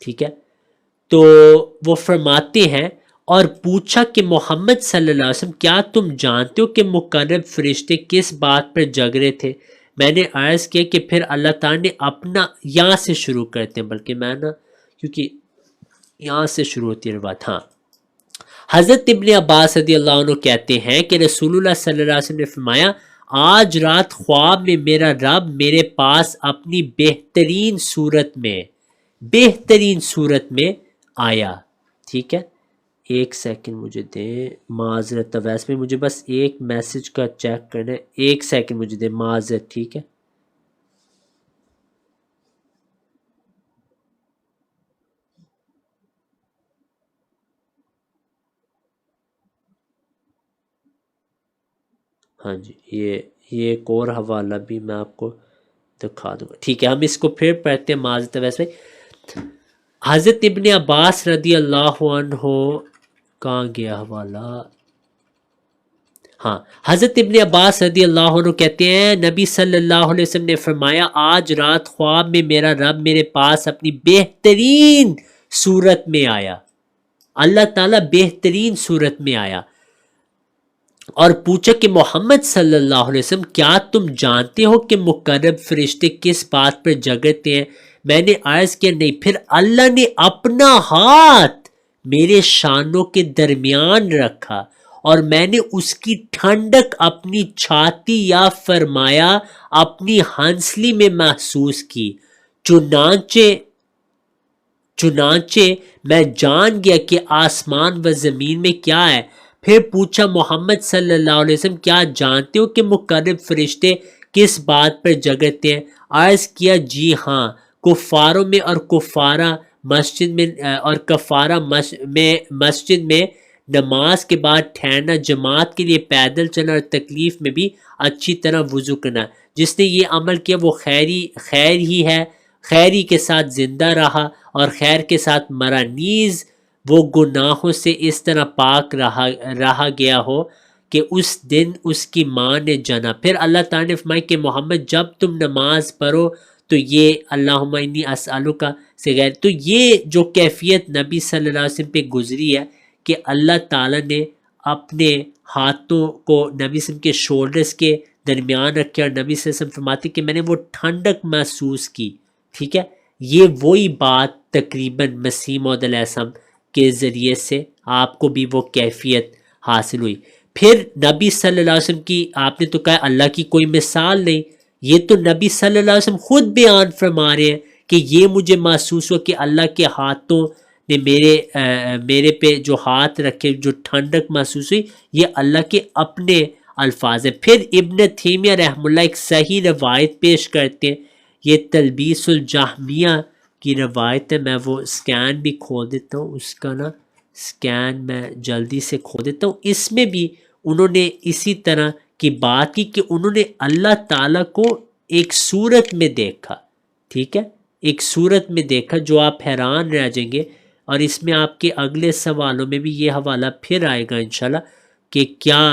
ٹھیک ہے. تو وہ فرماتے ہیں اور پوچھا کہ محمد صلی اللہ علیہ وسلم کیا تم جانتے ہو کہ مقرب فرشتے کس بات پر جگ رہے تھے؟ میں نے عرض کیا کہ پھر اللہ تعالیٰ نے اپنا، یہاں سے شروع کرتے ہیں، بلکہ میں نا کیونکہ یہاں سے شروع ہوتی ہے بات. ہاں، حضرت ابن عباس رضی اللہ عنہ کہتے ہیں کہ رسول اللہ صلی اللہ علیہ وسلم نے فرمایا آج رات خواب میں میرا رب میرے پاس اپنی بہترین صورت میں آیا. ٹھیک ہے، ایک سیکنڈ مجھے دیں، معذرت. ویسے میں مجھے بس ایک میسج کا چیک کرنا ہے، ایک سیکنڈ مجھے دیں، معذرت. ٹھیک ہے، ہاں جی، یہ ایک اور حوالہ بھی میں آپ کو دکھا دوں گا. ٹھیک ہے، ہم اس کو پھر پڑھتے ہیں. معذرت. ویسے حضرت ابن عباس رضی اللہ عنہ، کہاں گیا حوالہ؟ ہاں، حضرت ابن عباس رضی اللہ عنہ کہتے ہیں نبی صلی اللہ علیہ وسلم نے فرمایا آج رات خواب میں میرا رب میرے پاس اپنی بہترین صورت میں آیا. اللہ تعالیٰ بہترین صورت میں آیا اور پوچھا کہ محمد صلی اللہ علیہ وسلم کیا تم جانتے ہو کہ مقرب فرشتے کس بات پر جگتے ہیں؟ میں نے عرض کیا نہیں. پھر اللہ نے اپنا ہاتھ میرے شانوں کے درمیان رکھا اور میں نے اس کی ٹھنڈک اپنی چھاتی یا فرمایا اپنی ہنسلی میں محسوس کی. چنانچہ میں جان گیا کہ آسمان و زمین میں کیا ہے. پھر پوچھا محمد صلی اللہ علیہ وسلم کیا جانتے ہو کہ مقرب فرشتے کس بات پر جگتے ہیں؟ عرض کیا جی ہاں، کفاروں میں اور کفارہ مسجد میں نماز کے بعد ٹھہرنا، جماعت کے لیے پیدل چلنا اور تکلیف میں بھی اچھی طرح وضو کرنا. جس نے یہ عمل کیا وہ خیر ہی ہے، خیری کے ساتھ زندہ رہا اور خیر کے ساتھ مرا، نیز وہ گناہوں سے اس طرح پاک رہا گیا ہو کہ اس دن اس کی ماں نے جنا. پھر اللہ تعالیٰ نے فرمایا کہ محمد جب تم نماز پڑھو تو یہ اللہم انی اسألک سے غیر، تو یہ جو کیفیت نبی صلی اللہ علیہ وسلم پہ گزری ہے کہ اللہ تعالیٰ نے اپنے ہاتھوں کو نبی صلی اللہ علیہ وسلم کے شولڈرز کے درمیان رکھے اور نبی صلی اللہ علیہ وسلم فرماتے کہ میں نے وہ ٹھنڈک محسوس کی. ٹھیک ہے، یہ وہی بات تقریباً مسیح موعود علیہ السلام کے ذریعے سے آپ کو بھی وہ کیفیت حاصل ہوئی. پھر نبی صلی اللہ علیہ وسلم کی، آپ نے تو کہا اللہ کی کوئی مثال نہیں، یہ تو نبی صلی اللہ علیہ وسلم خود بیان فرما رہے ہیں کہ یہ مجھے محسوس ہوا کہ اللہ کے ہاتھوں نے میرے پہ جو ہاتھ رکھے، جو ٹھنڈک محسوس ہوئی، یہ اللہ کے اپنے الفاظ ہیں. پھر ابن تیمیہ رحمہ اللہ ایک صحیح روایت پیش کرتے ہیں، یہ تلبیس الجہمیہ کی روایت ہے. میں وہ سکین بھی کھول دیتا ہوں، اس کا نا سکین میں جلدی سے کھول دیتا ہوں. اس میں بھی انہوں نے اسی طرح کی بات کی کہ انہوں نے اللہ تعالیٰ کو ایک صورت میں دیکھا. ٹھیک ہے، ایک صورت میں دیکھا جو آپ حیران رہ جائیں گے. اور اس میں آپ کے اگلے سوالوں میں بھی یہ حوالہ پھر آئے گا انشاءاللہ کہ کیا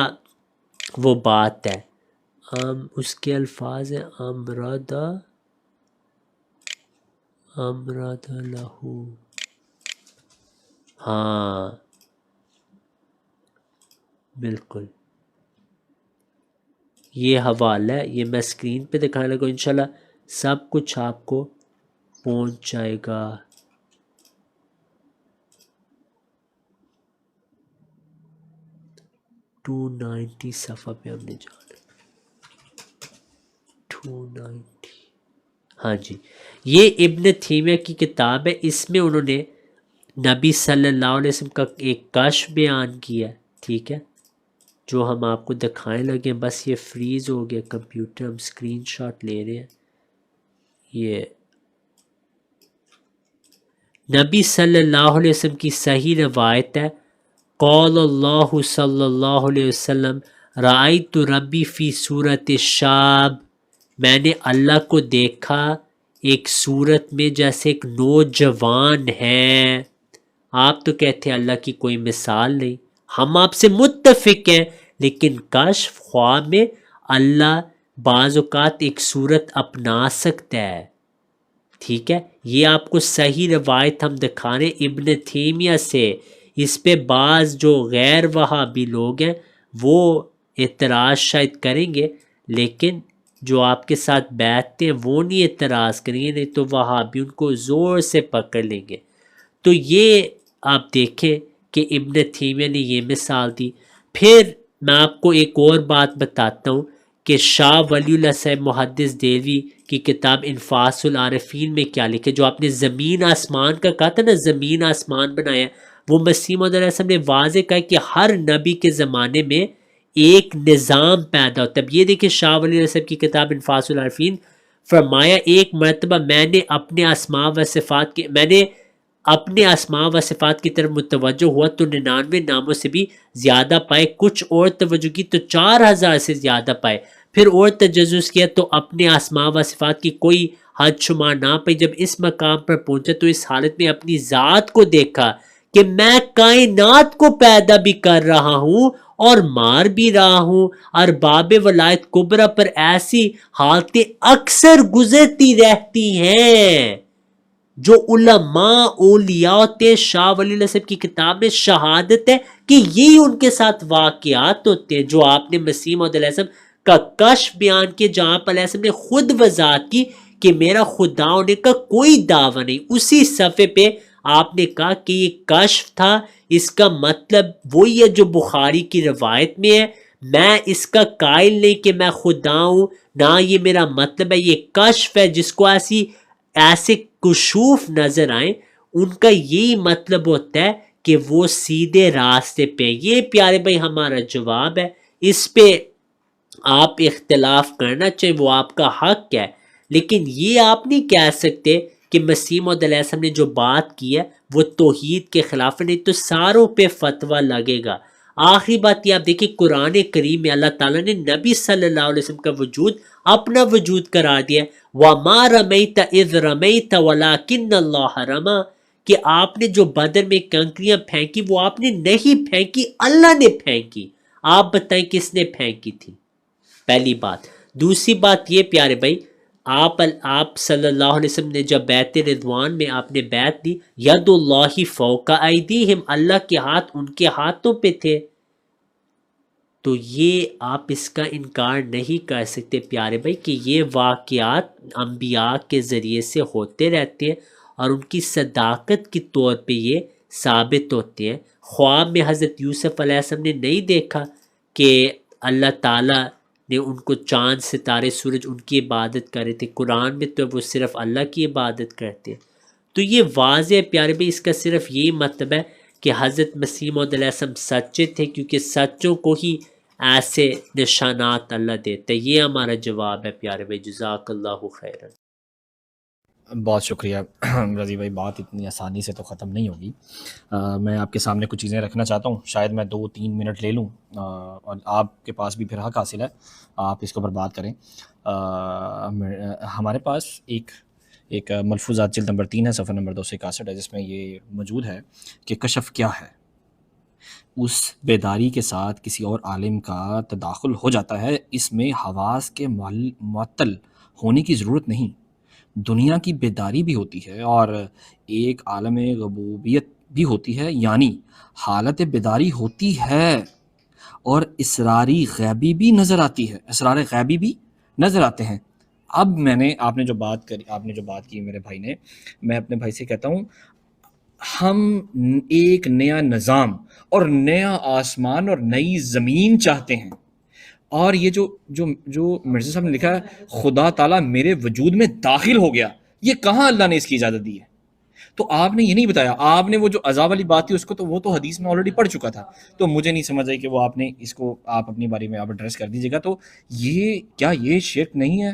وہ بات ہے. اس کے الفاظ ہیں امرد لہو، ہاں بالکل یہ حوالہ ہے، یہ میں اسکرین پہ دکھانے لگا. انشاءاللہ سب کچھ آپ کو پہنچ جائے گا. ٹو 290 صفحہ پہ ہم نے جانا، 290. ہاں جی، یہ ابن تیمیہ کی کتاب ہے. اس میں انہوں نے نبی صلی اللہ علیہ وسلم کا ایک کشف بیان کیا ہے، ٹھیک ہے، جو ہم آپ کو دکھائیں لگے. بس یہ فریز ہو گیا کمپیوٹر، ہم اسکرین شاٹ لے رہے ہیں. یہ نبی صلی اللہ علیہ وسلم کی صحیح روایت ہے، قول اللہ صلی اللہ علیہ وسلم رأیت ربی فی صورت شاب، میں نے اللہ کو دیکھا ایک صورت میں جیسے ایک نوجوان ہے. آپ تو کہتے ہیں اللہ کی کوئی مثال نہیں، ہم آپ سے متفق ہیں، لیکن کشف خواب میں اللہ بعض اوقات ایک صورت اپنا سکتا ہے، ٹھیک ہے. یہ آپ کو صحیح روایت ہم دکھا رہے ہیں ابن تیمیہ سے. اس پہ بعض جو غیر وہابی لوگ ہیں وہ اعتراض شاید کریں گے، لیکن جو آپ کے ساتھ بیٹھتے ہیں وہ نہیں اعتراض کریں گے، نہیں تو وہابی ان کو زور سے پکڑ لیں گے. تو یہ آپ دیکھیں کہ ابن تیمیہ نے یہ مثال دی. پھر میں آپ کو ایک اور بات بتاتا ہوں کہ شاہ ولی اللہ صاحب محدث دہلوی کی کتاب انفاس العارفین میں کیا لکھے، جو آپ نے زمین آسمان کا کہا تھا نا، زمین آسمان بنایا، وہ مسیح موعود علیہ السلام نے واضح کہا کہ ہر نبی کے زمانے میں ایک نظام پیدا ہوتا ہے. اب یہ دیکھیں شاہ ولی اللہ صاحب کی کتاب انفاس العارفین، فرمایا ایک مرتبہ میں نے اپنے اسماء و صفات کی طرف متوجہ ہوا تو 99 ناموں سے بھی زیادہ پائے، کچھ اور توجہ کی تو 4000 سے زیادہ پائے، پھر اور تجسس کیا تو اپنے اسماء و صفات کی کوئی حد شمار نہ پائی. جب اس مقام پر پہنچا تو اس حالت میں اپنی ذات کو دیکھا کہ میں کائنات کو پیدا بھی کر رہا ہوں اور مار بھی رہا ہوں. ارباب ولایت کبریٰ پر ایسی حالتیں اکثر گزرتی رہتی ہیں جو علماء اولیاء ہوتے. شاہ ولی اللہ صاحب کی کتاب میں شہادت ہے کہ یہی ان کے ساتھ واقعات ہوتے ہیں جو آپ نے مسیح موعود علیہ السلام کا کشف بیان کیا، جہاں پر علیہ السلام نے خود وضاحت کی کہ میرا خدا ہونے کا کوئی دعویٰ نہیں. اسی صفحے پہ آپ نے کہا کہ یہ کشف تھا، اس کا مطلب وہی ہے جو بخاری کی روایت میں ہے. میں اس کا قائل نہیں کہ میں خدا ہوں، نہ یہ میرا مطلب ہے، یہ کشف ہے. جس کو ایسے کشوف نظر آئیں ان کا یہی مطلب ہوتا ہے کہ وہ سیدھے راستے پہ. یہ پیارے بھائی ہمارا جواب ہے. اس پہ آپ اختلاف کرنا چاہیں وہ آپ کا حق ہے، لیکن یہ آپ نہیں کہہ سکتے کہ مسیح موعود علیہ السلام نے جو بات کی ہے وہ توحید کے خلاف ہے، نہیں تو ساروں پہ فتویٰ لگے گا. آخری بات یہ آپ دیکھیں قرآن کریم میں اللہ تعالیٰ نے نبی صلی اللہ علیہ وسلم کا وجود اپنا وجود قرار دیا. وَمَا رَمَيْتَ إِذْ رَمَيْتَ وَلَكِنَّ اللَّهَ رَمَى، کہ آپ نے جو بدر میں کنکریاں پھینکی وہ آپ نے نہیں پھینکی، اللہ نے پھینکی. آپ بتائیں کس نے پھینکی تھی؟ پہلی بات. دوسری بات یہ پیارے بھائی، آپ صلی اللہ علیہ وسلم نے جب بیعت رضوان میں آپ نے بیعت دی، ید اللہ فوق ایدیہم، اللہ کے ہاتھ ان کے ہاتھوں پہ تھے. تو یہ آپ اس کا انکار نہیں کر سکتے پیارے بھائی کہ یہ واقعات انبیاء کے ذریعے سے ہوتے رہتے ہیں اور ان کی صداقت کے طور پہ یہ ثابت ہوتے ہیں. خواب میں حضرت یوسف علیہ السلام نے نہیں دیکھا کہ اللہ تعالیٰ نے ان کو چاند ستارے سورج ان کی عبادت کر رہے تھے. قرآن میں تو وہ صرف اللہ کی عبادت کرتے ہیں. تو یہ واضح ہے پیارے بھائی، اس کا صرف یہی مطلب ہے کہ حضرت مسیح موعود علیہ السلام سچے تھے، کیونکہ سچوں کو ہی ایسے نشانات اللہ دیتے. یہ ہمارا جواب ہے پیارے بھائی. جزاک اللہ خیرا. بہت شکریہ رضی بھائی، بات اتنی آسانی سے تو ختم نہیں ہوگی. میں آپ کے سامنے کچھ چیزیں رکھنا چاہتا ہوں، شاید میں 2-3 منٹ لے لوں، اور آپ کے پاس بھی پھر حق حاصل ہے، آپ اس کے اوپر بات کریں. ہمارے پاس ایک ملفوظات جلد نمبر 3 ہے، صفحہ نمبر 261 ہے، جس میں یہ موجود ہے کہ کشف کیا ہے. اس بیداری کے ساتھ کسی اور عالم کا تداخل ہو جاتا ہے، اس میں حواس کے معطل ہونے کی ضرورت نہیں. دنیا کی بیداری بھی ہوتی ہے اور ایک عالم غیبوبیت بھی ہوتی ہے، یعنی حالت بیداری ہوتی ہے اور اسراری غیبی بھی نظر آتی ہے، اسرار غیبی بھی نظر آتے ہیں. اب آپ نے جو بات کی میرے بھائی نے، میں اپنے بھائی سے کہتا ہوں، ہم ایک نیا نظام اور نیا آسمان اور نئی زمین چاہتے ہیں. اور یہ جو مرزا صاحب نے لکھا ہے خدا تعالیٰ میرے وجود میں داخل ہو گیا، یہ کہاں اللہ نے اس کی اجازت دی ہے؟ تو آپ نے یہ نہیں بتایا, آپ نے وہ جو عذاب والی بات تھی اس کو تو وہ تو حدیث میں آلریڈی پڑھ چکا تھا, تو مجھے نہیں سمجھ آئی کہ وہ آپ نے اس کو آپ اپنی باری میں آپ ایڈریس کر دیجیے گا. تو یہ کیا یہ شرک نہیں ہے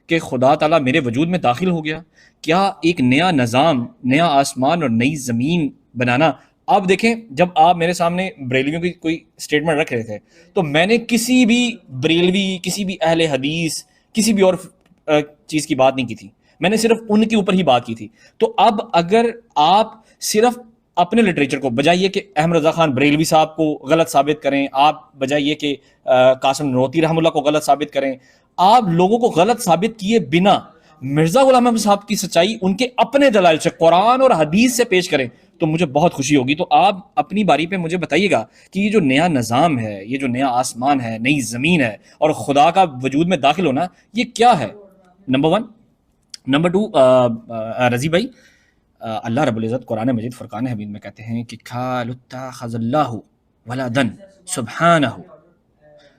کہ خدا تعالیٰ میرے وجود میں داخل ہو گیا؟ کیا ایک نیا نظام, نیا آسمان اور نئی زمین بنانا. آپ دیکھیں جب آپ میرے سامنے بریلویوں کی کوئی اسٹیٹمنٹ رکھ رہے تھے تو میں نے کسی بھی بریلوی, کسی بھی اہل حدیث, کسی بھی اور چیز کی بات نہیں کی تھی, میں نے صرف ان کے اوپر ہی بات کی تھی. تو اب اگر آپ صرف اپنے لٹریچر کو بجائے یہ کہ احمد رضا خان بریلوی صاحب کو غلط ثابت کریں, آپ بجائے یہ کہ قاسم نوروتی رحمہ اللہ کو غلط ثابت کریں, آپ لوگوں کو غلط ثابت کیے بنا مرزا غلام احمد صاحب کی سچائی ان کے اپنے دلائل سے قرآن اور حدیث سے پیش کریں تو مجھے بہت خوشی ہوگی. تو آپ اپنی باری پہ مجھے بتائیے گا کہ یہ جو نیا نظام ہے, یہ جو نیا آسمان ہے, نئی زمین ہے اور خدا کا وجود میں داخل ہونا, یہ کیا ہے؟ نمبر 1. نمبر 2, رضی بھائی, اللہ رب العزت قرآن مجید فرقان حمید میں کہتے ہیں کہ قالوا اتخذ اللہ ولدا سبحانہ.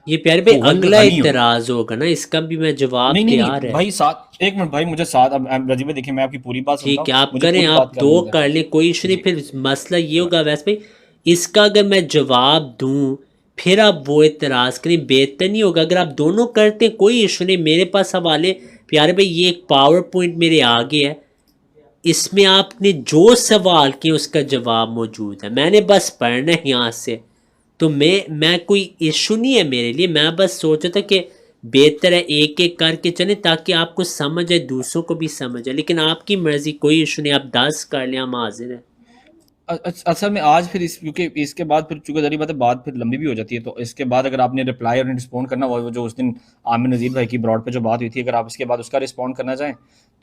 یہ پیارے بھائی اگلا اعتراض ہوگا نا, اس کا بھی میں جواب تیار ہے. بھائی ساتھ, ایک منٹ بھائی, مجھے ساتھ, اب رضی بھائی دیکھیں میں آپ کی پوری بات سنتا ہوں. ٹھیک ہے, آپ کریں, آپ 2 کر لیں, کوئی ایشو نہیں. پھر مسئلہ یہ ہوگا ویسے بھائی, اس کا اگر میں جواب دوں پھر آپ وہ اعتراض کریں, بہتر نہیں ہوگا. اگر آپ دونوں کرتے ہیں کوئی ایشو نہیں. میرے پاس حوالے پیارے بھائی یہ ایک پاور پوائنٹ میرے آگے ہے, اس میں آپ نے جو سوال کیے اس کا جواب موجود ہے, میں نے بس پڑھنا ہے یہاں سے. تو میں کوئی ایشو نہیں ہے میرے لیے, میں بس سوچا تھا کہ بہتر ہے ایک ایک کر کے چلیں تاکہ آپ کو سمجھ آئے, دوسروں کو بھی سمجھ آئے. لیکن آپ کی مرضی, کوئی ایشو نہیں, آپ 10 کر لیں, ہم حاضر ہیں. اصل میں آج پھر کیونکہ اس کے بعد پھر چونکہ ذریعہ بات ہے, بات پھر لمبی بھی ہو جاتی ہے, تو اس کے بعد اگر آپ نے رپلائی اور رسپونڈ کرنا, وہ جو اس دن عامر نذیر بھائی کی براڈ پہ جو بات ہوئی تھی, اگر آپ اس کے بعد اس کا رسپونڈ کرنا چاہیں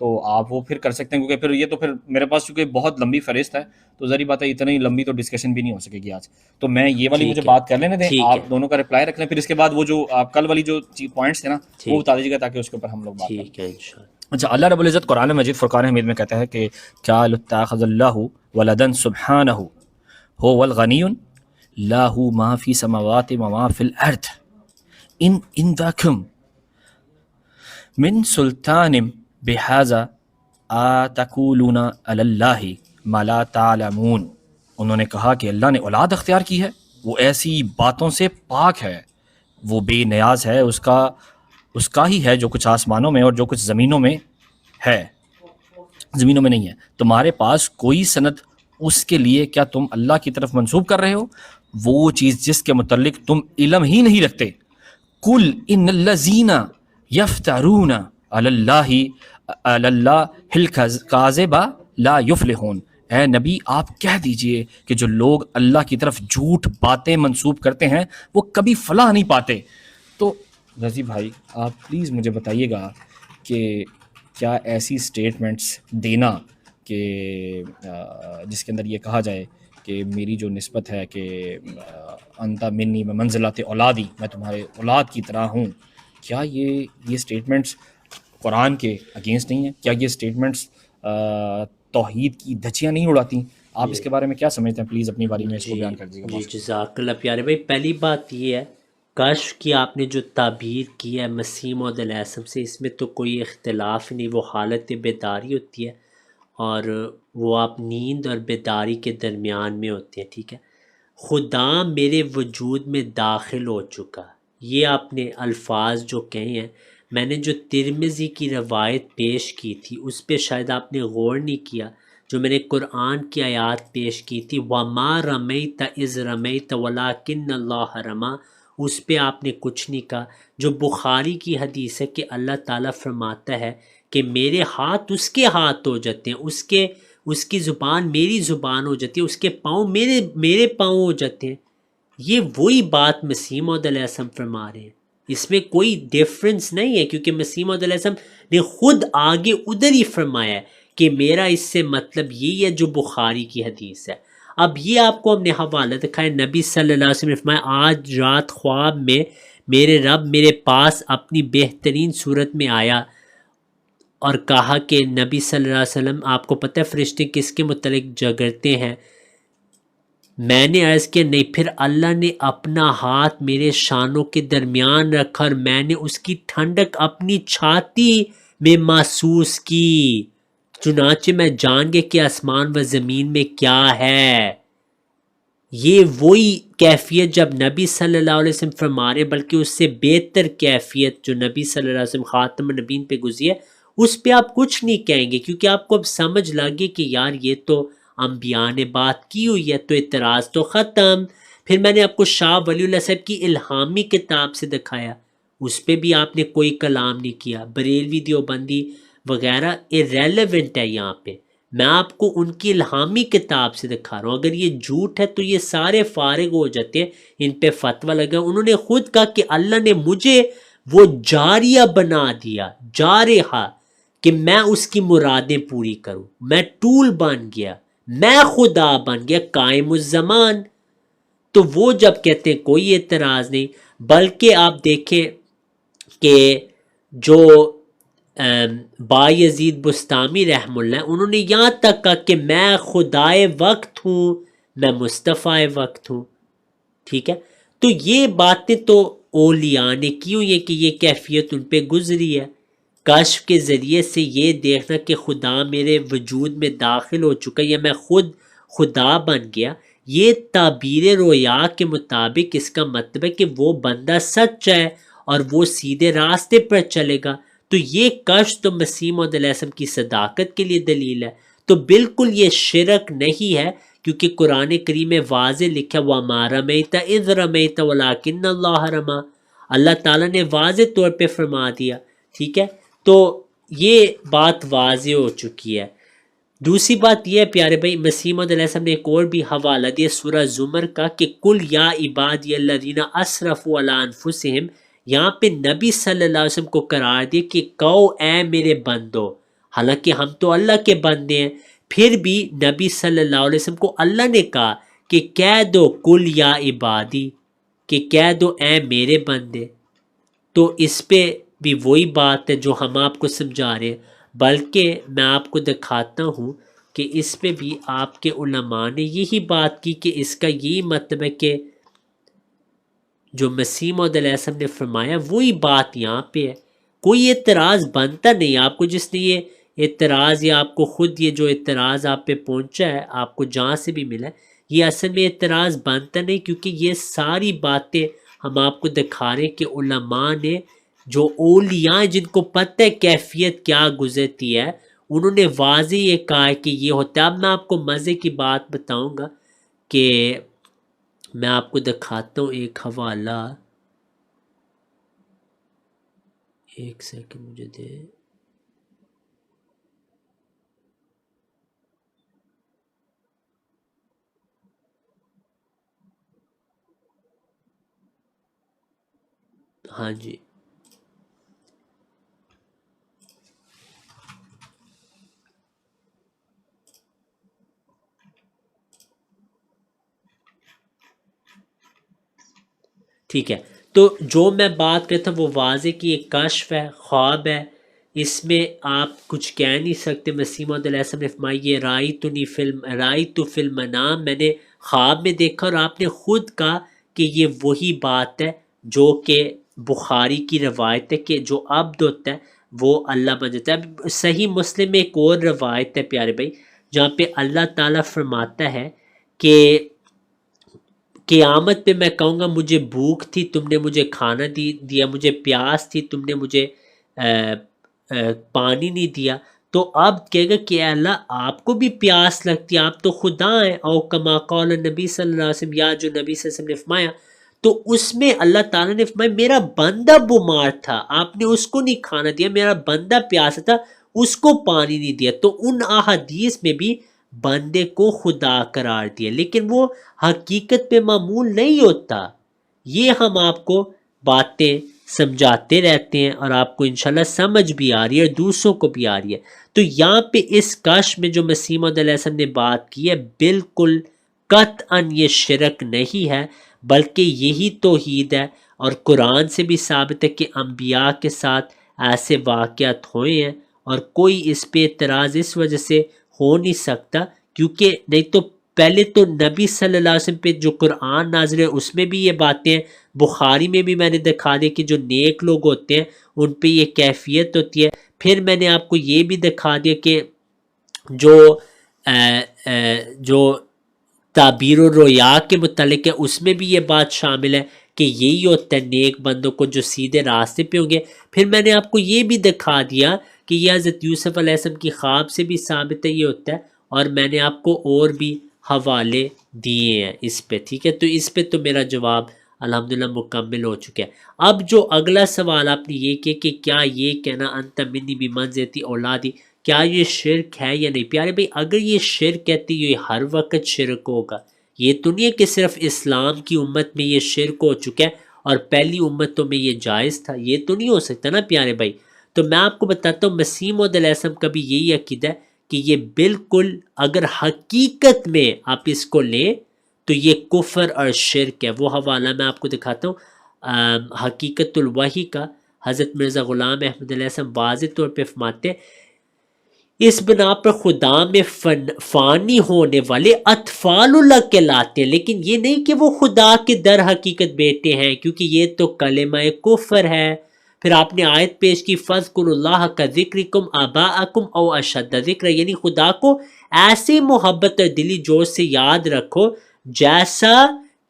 تو آپ وہ پھر کر سکتے ہیں, کیونکہ پھر یہ تو پھر میرے پاس چونکہ بہت لمبی فہرست ہے تو ذریعہ بات ہے اتنی لمبی تو ڈسکشن بھی نہیں ہو سکے گی آج. تو میں یہ والی مجھے بات کر لینے دیں, آپ دونوں کا رپلائی رکھ لیں, پھر اس کے بعد وہ جو آپ کل والی جو پوائنٹس تھے نا وہ بتا دیجیے گا تاکہ اس کے اوپر ہم لوگ بات کریں. ٹھیک ہے انشاءاللہ. اچھا, اللہ رب العزت قرآن مجید فرقان حمید میں کہتا ہے کہ کیا اتخذ اللہ ولدا سبحانہ هو الغنی له ما فی السماوات وما فی الارض ان عندکم من سلطان بہذا اتقولون علی اللہ ما لا تعلمون. انہوں نے کہا کہ اللہ نے اولاد اختیار کی ہے, وہ ایسی باتوں سے پاک ہے, وہ بے نیاز ہے, اس کا ہی ہے جو کچھ آسمانوں میں اور جو کچھ زمینوں میں ہے, زمینوں میں نہیں ہے. تمہارے پاس کوئی سند اس کے لیے کیا تم اللہ کی طرف منسوب کر رہے ہو وہ چیز جس کے متعلق تم علم ہی نہیں رکھتے؟ قل ان الذین یفترون علی اللہ الکذب لا یفلحون. اے نبی آپ کہہ دیجئے کہ جو لوگ اللہ کی طرف جھوٹ باتیں منسوب کرتے ہیں وہ کبھی فلاح نہیں پاتے. تو رضی بھائی آپ پلیز مجھے بتائیے گا کہ کیا ایسی اسٹیٹمنٹس دینا کہ جس کے اندر یہ کہا جائے کہ میری جو نسبت ہے کہ انت منی میں منزلات اولادی, میں تمہارے اولاد کی طرح ہوں, کیا یہ اسٹیٹمنٹس قرآن کے اگینسٹ نہیں ہیں؟ کیا یہ اسٹیٹمنٹس توحید کی دھچیاں نہیں اڑاتی؟ آپ اس کے بارے میں کیا سمجھتے ہیں؟ پلیز اپنی باری میں اس کو بیان کر دیجیے گا. جزاک اللہ پیارے بھائی. پہلی بات یہ ہے کشف کی آپ نے جو تعبیر کی ہے مسیح موعود علیہ السلام سے, اس میں تو کوئی اختلاف نہیں, وہ حالت بیداری ہوتی ہے اور وہ آپ نیند اور بیداری کے درمیان میں ہوتے ہیں. ٹھیک ہے, خدا میرے وجود میں داخل ہو چکا, یہ آپ نے الفاظ جو کہے ہیں, میں نے جو ترمذی کی روایت پیش کی تھی اس پہ شاید آپ نے غور نہیں کیا, جو میں نے قرآن کی آیات پیش کی تھی وَمَا رَمَيْتَ إِذْ رَمَيْتَ وَلَكِنَّ اللَّهَ رَمَى, اس پہ آپ نے کچھ نہیں کہا. جو بخاری کی حدیث ہے کہ اللہ تعالیٰ فرماتا ہے کہ میرے ہاتھ اس کے ہاتھ ہو جاتے ہیں, اس کی زبان میری زبان ہو جاتی ہے, اس کے پاؤں میرے پاؤں ہو جاتے ہیں. یہ وہی بات مسیح موعود علیہ السلام فرما رہے ہیں, اس میں کوئی ڈیفرنس نہیں ہے, کیونکہ مسیح موعود علیہ السلام نے خود آگے ادھر ہی فرمایا ہے کہ میرا اس سے مطلب یہی ہے جو بخاری کی حدیث ہے. اب یہ آپ کو ہم نے حوالہ دکھایا, نبی صلی اللہ علیہ وسلم نے فرمایا آج رات خواب میں میرے رب میرے پاس اپنی بہترین صورت میں آیا اور کہا کہ نبی صلی اللہ علیہ وسلم آپ کو پتہ ہے فرشتے کس کے متعلق جگرتے ہیں؟ میں نے عرض کیا نہیں. پھر اللہ نے اپنا ہاتھ میرے شانوں کے درمیان رکھا اور میں نے اس کی ٹھنڈک اپنی چھاتی میں محسوس کی. چنانچہ میں جان گیا کہ آسمان و زمین میں کیا ہے. یہ وہی کیفیت جب نبی صلی اللہ علیہ وسلم فرما رہے، بلکہ اس سے بہتر کیفیت جو نبی صلی اللہ علیہ وسلم خاتم النبیین پہ گزری ہے، اس پہ آپ کچھ نہیں کہیں گے، کیونکہ آپ کو اب سمجھ لگے کہ یار یہ تو انبیاء نے بات کی ہوئی ہے، تو اعتراض تو ختم. پھر میں نے آپ کو شاہ ولی اللہ صاحب کی الہامی کتاب سے دکھایا، اس پہ بھی آپ نے کوئی کلام نہیں کیا. بریلوی دیوبندی وغیرہ irrelevant ہے یہاں پہ. میں آپ کو ان کی الہامی کتاب سے دکھا رہا ہوں. اگر یہ جھوٹ ہے تو یہ سارے فارغ ہو جاتے ہیں، ان پہ فتویٰ لگا. انہوں نے خود کہا کہ اللہ نے مجھے وہ جاریہ بنا دیا، جارحہ، کہ میں اس کی مرادیں پوری کروں. میں ٹول بن گیا، میں خدا بن گیا، قائم الزمان. تو وہ جب کہتے ہیں کوئی اعتراض نہیں، بلکہ آپ دیکھیں کہ جو با یزید بستامی رحم اللہ، انہوں نے یہاں تک کہا کہ میں خدائے وقت ہوں، میں مصطفیٰ وقت ہوں. ٹھیک ہے، تو یہ باتیں تو اولیاء نے کی ہوئی ہیں کہ یہ کیفیت ان پہ گزری ہے. کشف کے ذریعے سے یہ دیکھنا کہ خدا میرے وجود میں داخل ہو چکا یا میں خود خدا بن گیا، یہ تعبیر رویا کے مطابق اس کا مطلب ہے کہ وہ بندہ سچا ہے اور وہ سیدھے راستے پر چلے گا. تو یہ کشف تو مسیح موعود علیہ السلام کی صداقت کے لیے دلیل ہے. تو بالکل یہ شرک نہیں ہے، کیونکہ قرآن کریم میں واضح لکھا وَمَا رَمَيْتَ إِذْ رَمَيْتَ وَلَٰكِنَّ اللَّهَ رَمَىٰ. اللہ تعالیٰ نے واضح طور پہ فرما دیا. ٹھیک ہے، تو یہ بات واضح ہو چکی ہے. دوسری بات یہ ہے پیارے بھائی، مسیح موعود علیہ السلام نے ایک اور بھی حوالہ دیا سورہ زمر کا کہ کل یا عبادی الذین اسرفوا علی انفسہم. یہاں پہ نبی صلی اللہ علیہ وسلم کو قرار دیا کہ کہو اے میرے بندو، حالانکہ ہم تو اللہ کے بندے ہیں. پھر بھی نبی صلی اللہ علیہ وسلم کو اللہ نے کہا کہ کہہ دو کل یا عبادی، کہ کہہ دو اے میرے بندے. تو اس پہ بھی وہی بات ہے جو ہم آپ کو سمجھا رہے ہیں، بلکہ میں آپ کو دکھاتا ہوں کہ اس پہ بھی آپ کے علماء نے یہی بات کی کہ اس کا یہی مطلب ہے کہ جو مسیح موعود علیہ السلام نے فرمایا وہی بات یہاں پہ ہے. کوئی اعتراض بنتا نہیں. آپ کو جس نے یہ اعتراض یا آپ کو خود یہ جو اعتراض آپ پہ پہنچا ہے، آپ کو جہاں سے بھی ملا ہے، یہ اصل میں اعتراض بنتا نہیں، کیونکہ یہ ساری باتیں ہم آپ کو دکھا رہے ہیں کہ علماء نے، جو اولیاء ہیں جن کو پتہ ہے کیفیت کیا گزرتی ہے، انہوں نے واضح یہ کہا ہے کہ یہ ہوتا ہے. اب میں آپ کو مزے کی بات بتاؤں گا کہ میں آپ کو دکھاتا ہوں ایک حوالہ. ایک سیکنڈ مجھے دے. ہاں جی، ٹھیک ہے. تو جو میں بات کرتا ہوں وہ واضح کہ یہ کشف ہے، خواب ہے، اس میں آپ کچھ کہہ نہیں سکتے. مسیح موعود علیہ السلام نے فرمایا یہ رأیت فی المنام، میں نے خواب میں دیکھا، اور آپ نے خود کہا کہ یہ وہی بات ہے جو کہ بخاری کی روایت ہے کہ جو عبد ہوتا ہے وہ اللہ بن جاتا ہے. اب صحیح مسلم میں ایک اور روایت ہے پیارے بھائی، جہاں پہ اللہ تعالیٰ فرماتا ہے کہ قیامت پہ میں کہوں گا مجھے بھوک تھی تم نے مجھے کھانا دیا، مجھے پیاس تھی تم نے مجھے پانی نہیں دیا. تو اب کہے گا کہ اے اللہ آپ کو بھی پیاس لگتی ہے، آپ تو خدا ہیں. او کما قال نبی صلی اللہ علیہ وسلم، یا جو نبی صلی اللہ علیہ وسلم نے فرمایا. تو اس میں اللہ تعالیٰ نے فرمایا میرا بندہ بیمار تھا، آپ نے اس کو نہیں کھانا دیا، میرا بندہ پیاسا تھا، اس کو پانی نہیں دیا. تو ان احادیث میں بھی بندے کو خدا قرار دیا، لیکن وہ حقیقت پہ معمول نہیں ہوتا. یہ ہم آپ کو باتیں سمجھاتے رہتے ہیں اور آپ کو انشاءاللہ سمجھ بھی آ رہی ہے اور دوسروں کو بھی آ رہی ہے. تو یہاں پہ اس کشف میں جو مسیح موعود علیہ السلام نے بات کی ہے، بالکل قطعاً یہ شرک نہیں ہے، بلکہ یہی توحید ہے. اور قرآن سے بھی ثابت ہے کہ انبیاء کے ساتھ ایسے واقعات ہوئے ہیں، اور کوئی اس پہ اعتراض اس وجہ سے ہو نہیں سکتا، کیونکہ نہیں تو پہلے تو نبی صلی اللہ علیہ وسلم پہ جو قرآن نازل ہے اس میں بھی یہ باتیں ہیں. بخاری میں بھی میں نے دکھا دیا کہ جو نیک لوگ ہوتے ہیں ان پہ یہ کیفیت ہوتی ہے. پھر میں نے آپ کو یہ بھی دکھا دیا کہ جو تعبیر و رویا کے متعلق ہے اس میں بھی یہ بات شامل ہے کہ یہی ہوتا ہے نیک بندوں کو جو سیدھے راستے پہ ہوں گے. پھر میں نے آپ کو یہ بھی دکھا دیا کہ یہ حضرت یوسف علیہ السلام کی خواب سے بھی ثابت ہے یہ ہوتا ہے, اور میں نے آپ کو اور بھی حوالے دیے ہیں اس پہ, ٹھیک ہے. تو اس پہ تو میرا جواب الحمدللہ مکمل ہو چکا ہے. اب جو اگلا سوال آپ نے یہ کیا کہ کیا یہ کہنا انت منی بمنزلتی اولادی, کیا یہ شرک ہے یا نہیں؟ پیارے بھائی اگر یہ شرک کہتی یہ ہر وقت شرک ہوگا, یہ تو نہیں ہے کہ صرف اسلام کی امت میں یہ شرک ہو چکا ہے اور پہلی امتوں میں یہ جائز تھا, یہ تو نہیں ہو سکتا نا پیارے بھائی. تو میں آپ کو بتاتا ہوں مسیح موعود علیہ السلام کا بھی یہی عقیدہ ہے کہ یہ بالکل اگر حقیقت میں آپ اس کو لیں تو یہ کفر اور شرک ہے. وہ حوالہ میں آپ کو دکھاتا ہوں حقیقت الوحی کا. حضرت مرزا غلام احمد علیہ السلام واضح طور پہ فرماتے ہیں اس بنا پر خدا میں فانی ہونے والے اطفال اللہ کہلاتے ہیں, لیکن یہ نہیں کہ وہ خدا کے در حقیقت بیٹے ہیں, کیونکہ یہ تو کلمہ کفر ہے. پھر آپ نے آیت پیش کی فَاذْكُرُوا اللَّهَ كَذِكْرِكُمْ آبَاءَكُمْ اَوْ أَشَدَّ ذِكْرًا, یعنی خدا کو ایسے محبت اور دلی جوش سے یاد رکھو جیسا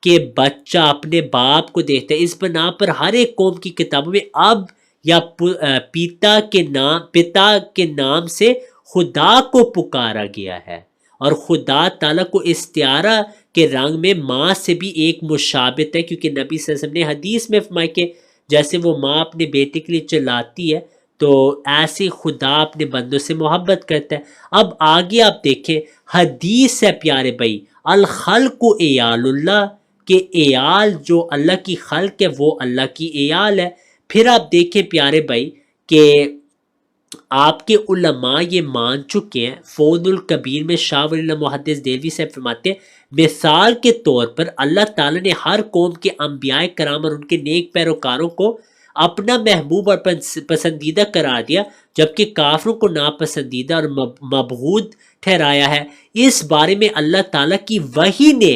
کہ بچہ اپنے باپ کو دیکھتا ہے. اس بنا پر ہر ایک قوم کی کتابوں میں اب یا پتا کے نام سے خدا کو پکارا گیا ہے, اور خدا تعالیٰ کو استعارہ کے رنگ میں ماں سے بھی ایک مشابہت ہے, کیونکہ نبی صلی اللہ علیہ وسلم نے حدیث میں فرمایا کہ جیسے وہ ماں اپنے بیٹے کے لیے چلاتی ہے تو ایسے خدا اپنے بندوں سے محبت کرتا ہے. اب آگے آپ دیکھیں حدیث ہے پیارے بھائی الخلق عیال اللہ, کہ عیال جو اللہ کی خلق ہے وہ اللہ کی عیال ہے. پھر آپ دیکھیں پیارے بھائی کہ آپ کے علماء یہ مان چکے ہیں. فوز الکبیر میں شاہ ولی اللہ محدث دہلوی سے فرماتے ہیں مثال کے طور پر اللہ تعالیٰ نے ہر قوم کے انبیاء کرام اور ان کے نیک پیروکاروں کو اپنا محبوب اور پسندیدہ قرار دیا, جبکہ کافروں کو ناپسندیدہ اور مبغوض ٹھہرایا ہے. اس بارے میں اللہ تعالیٰ کی وحی نے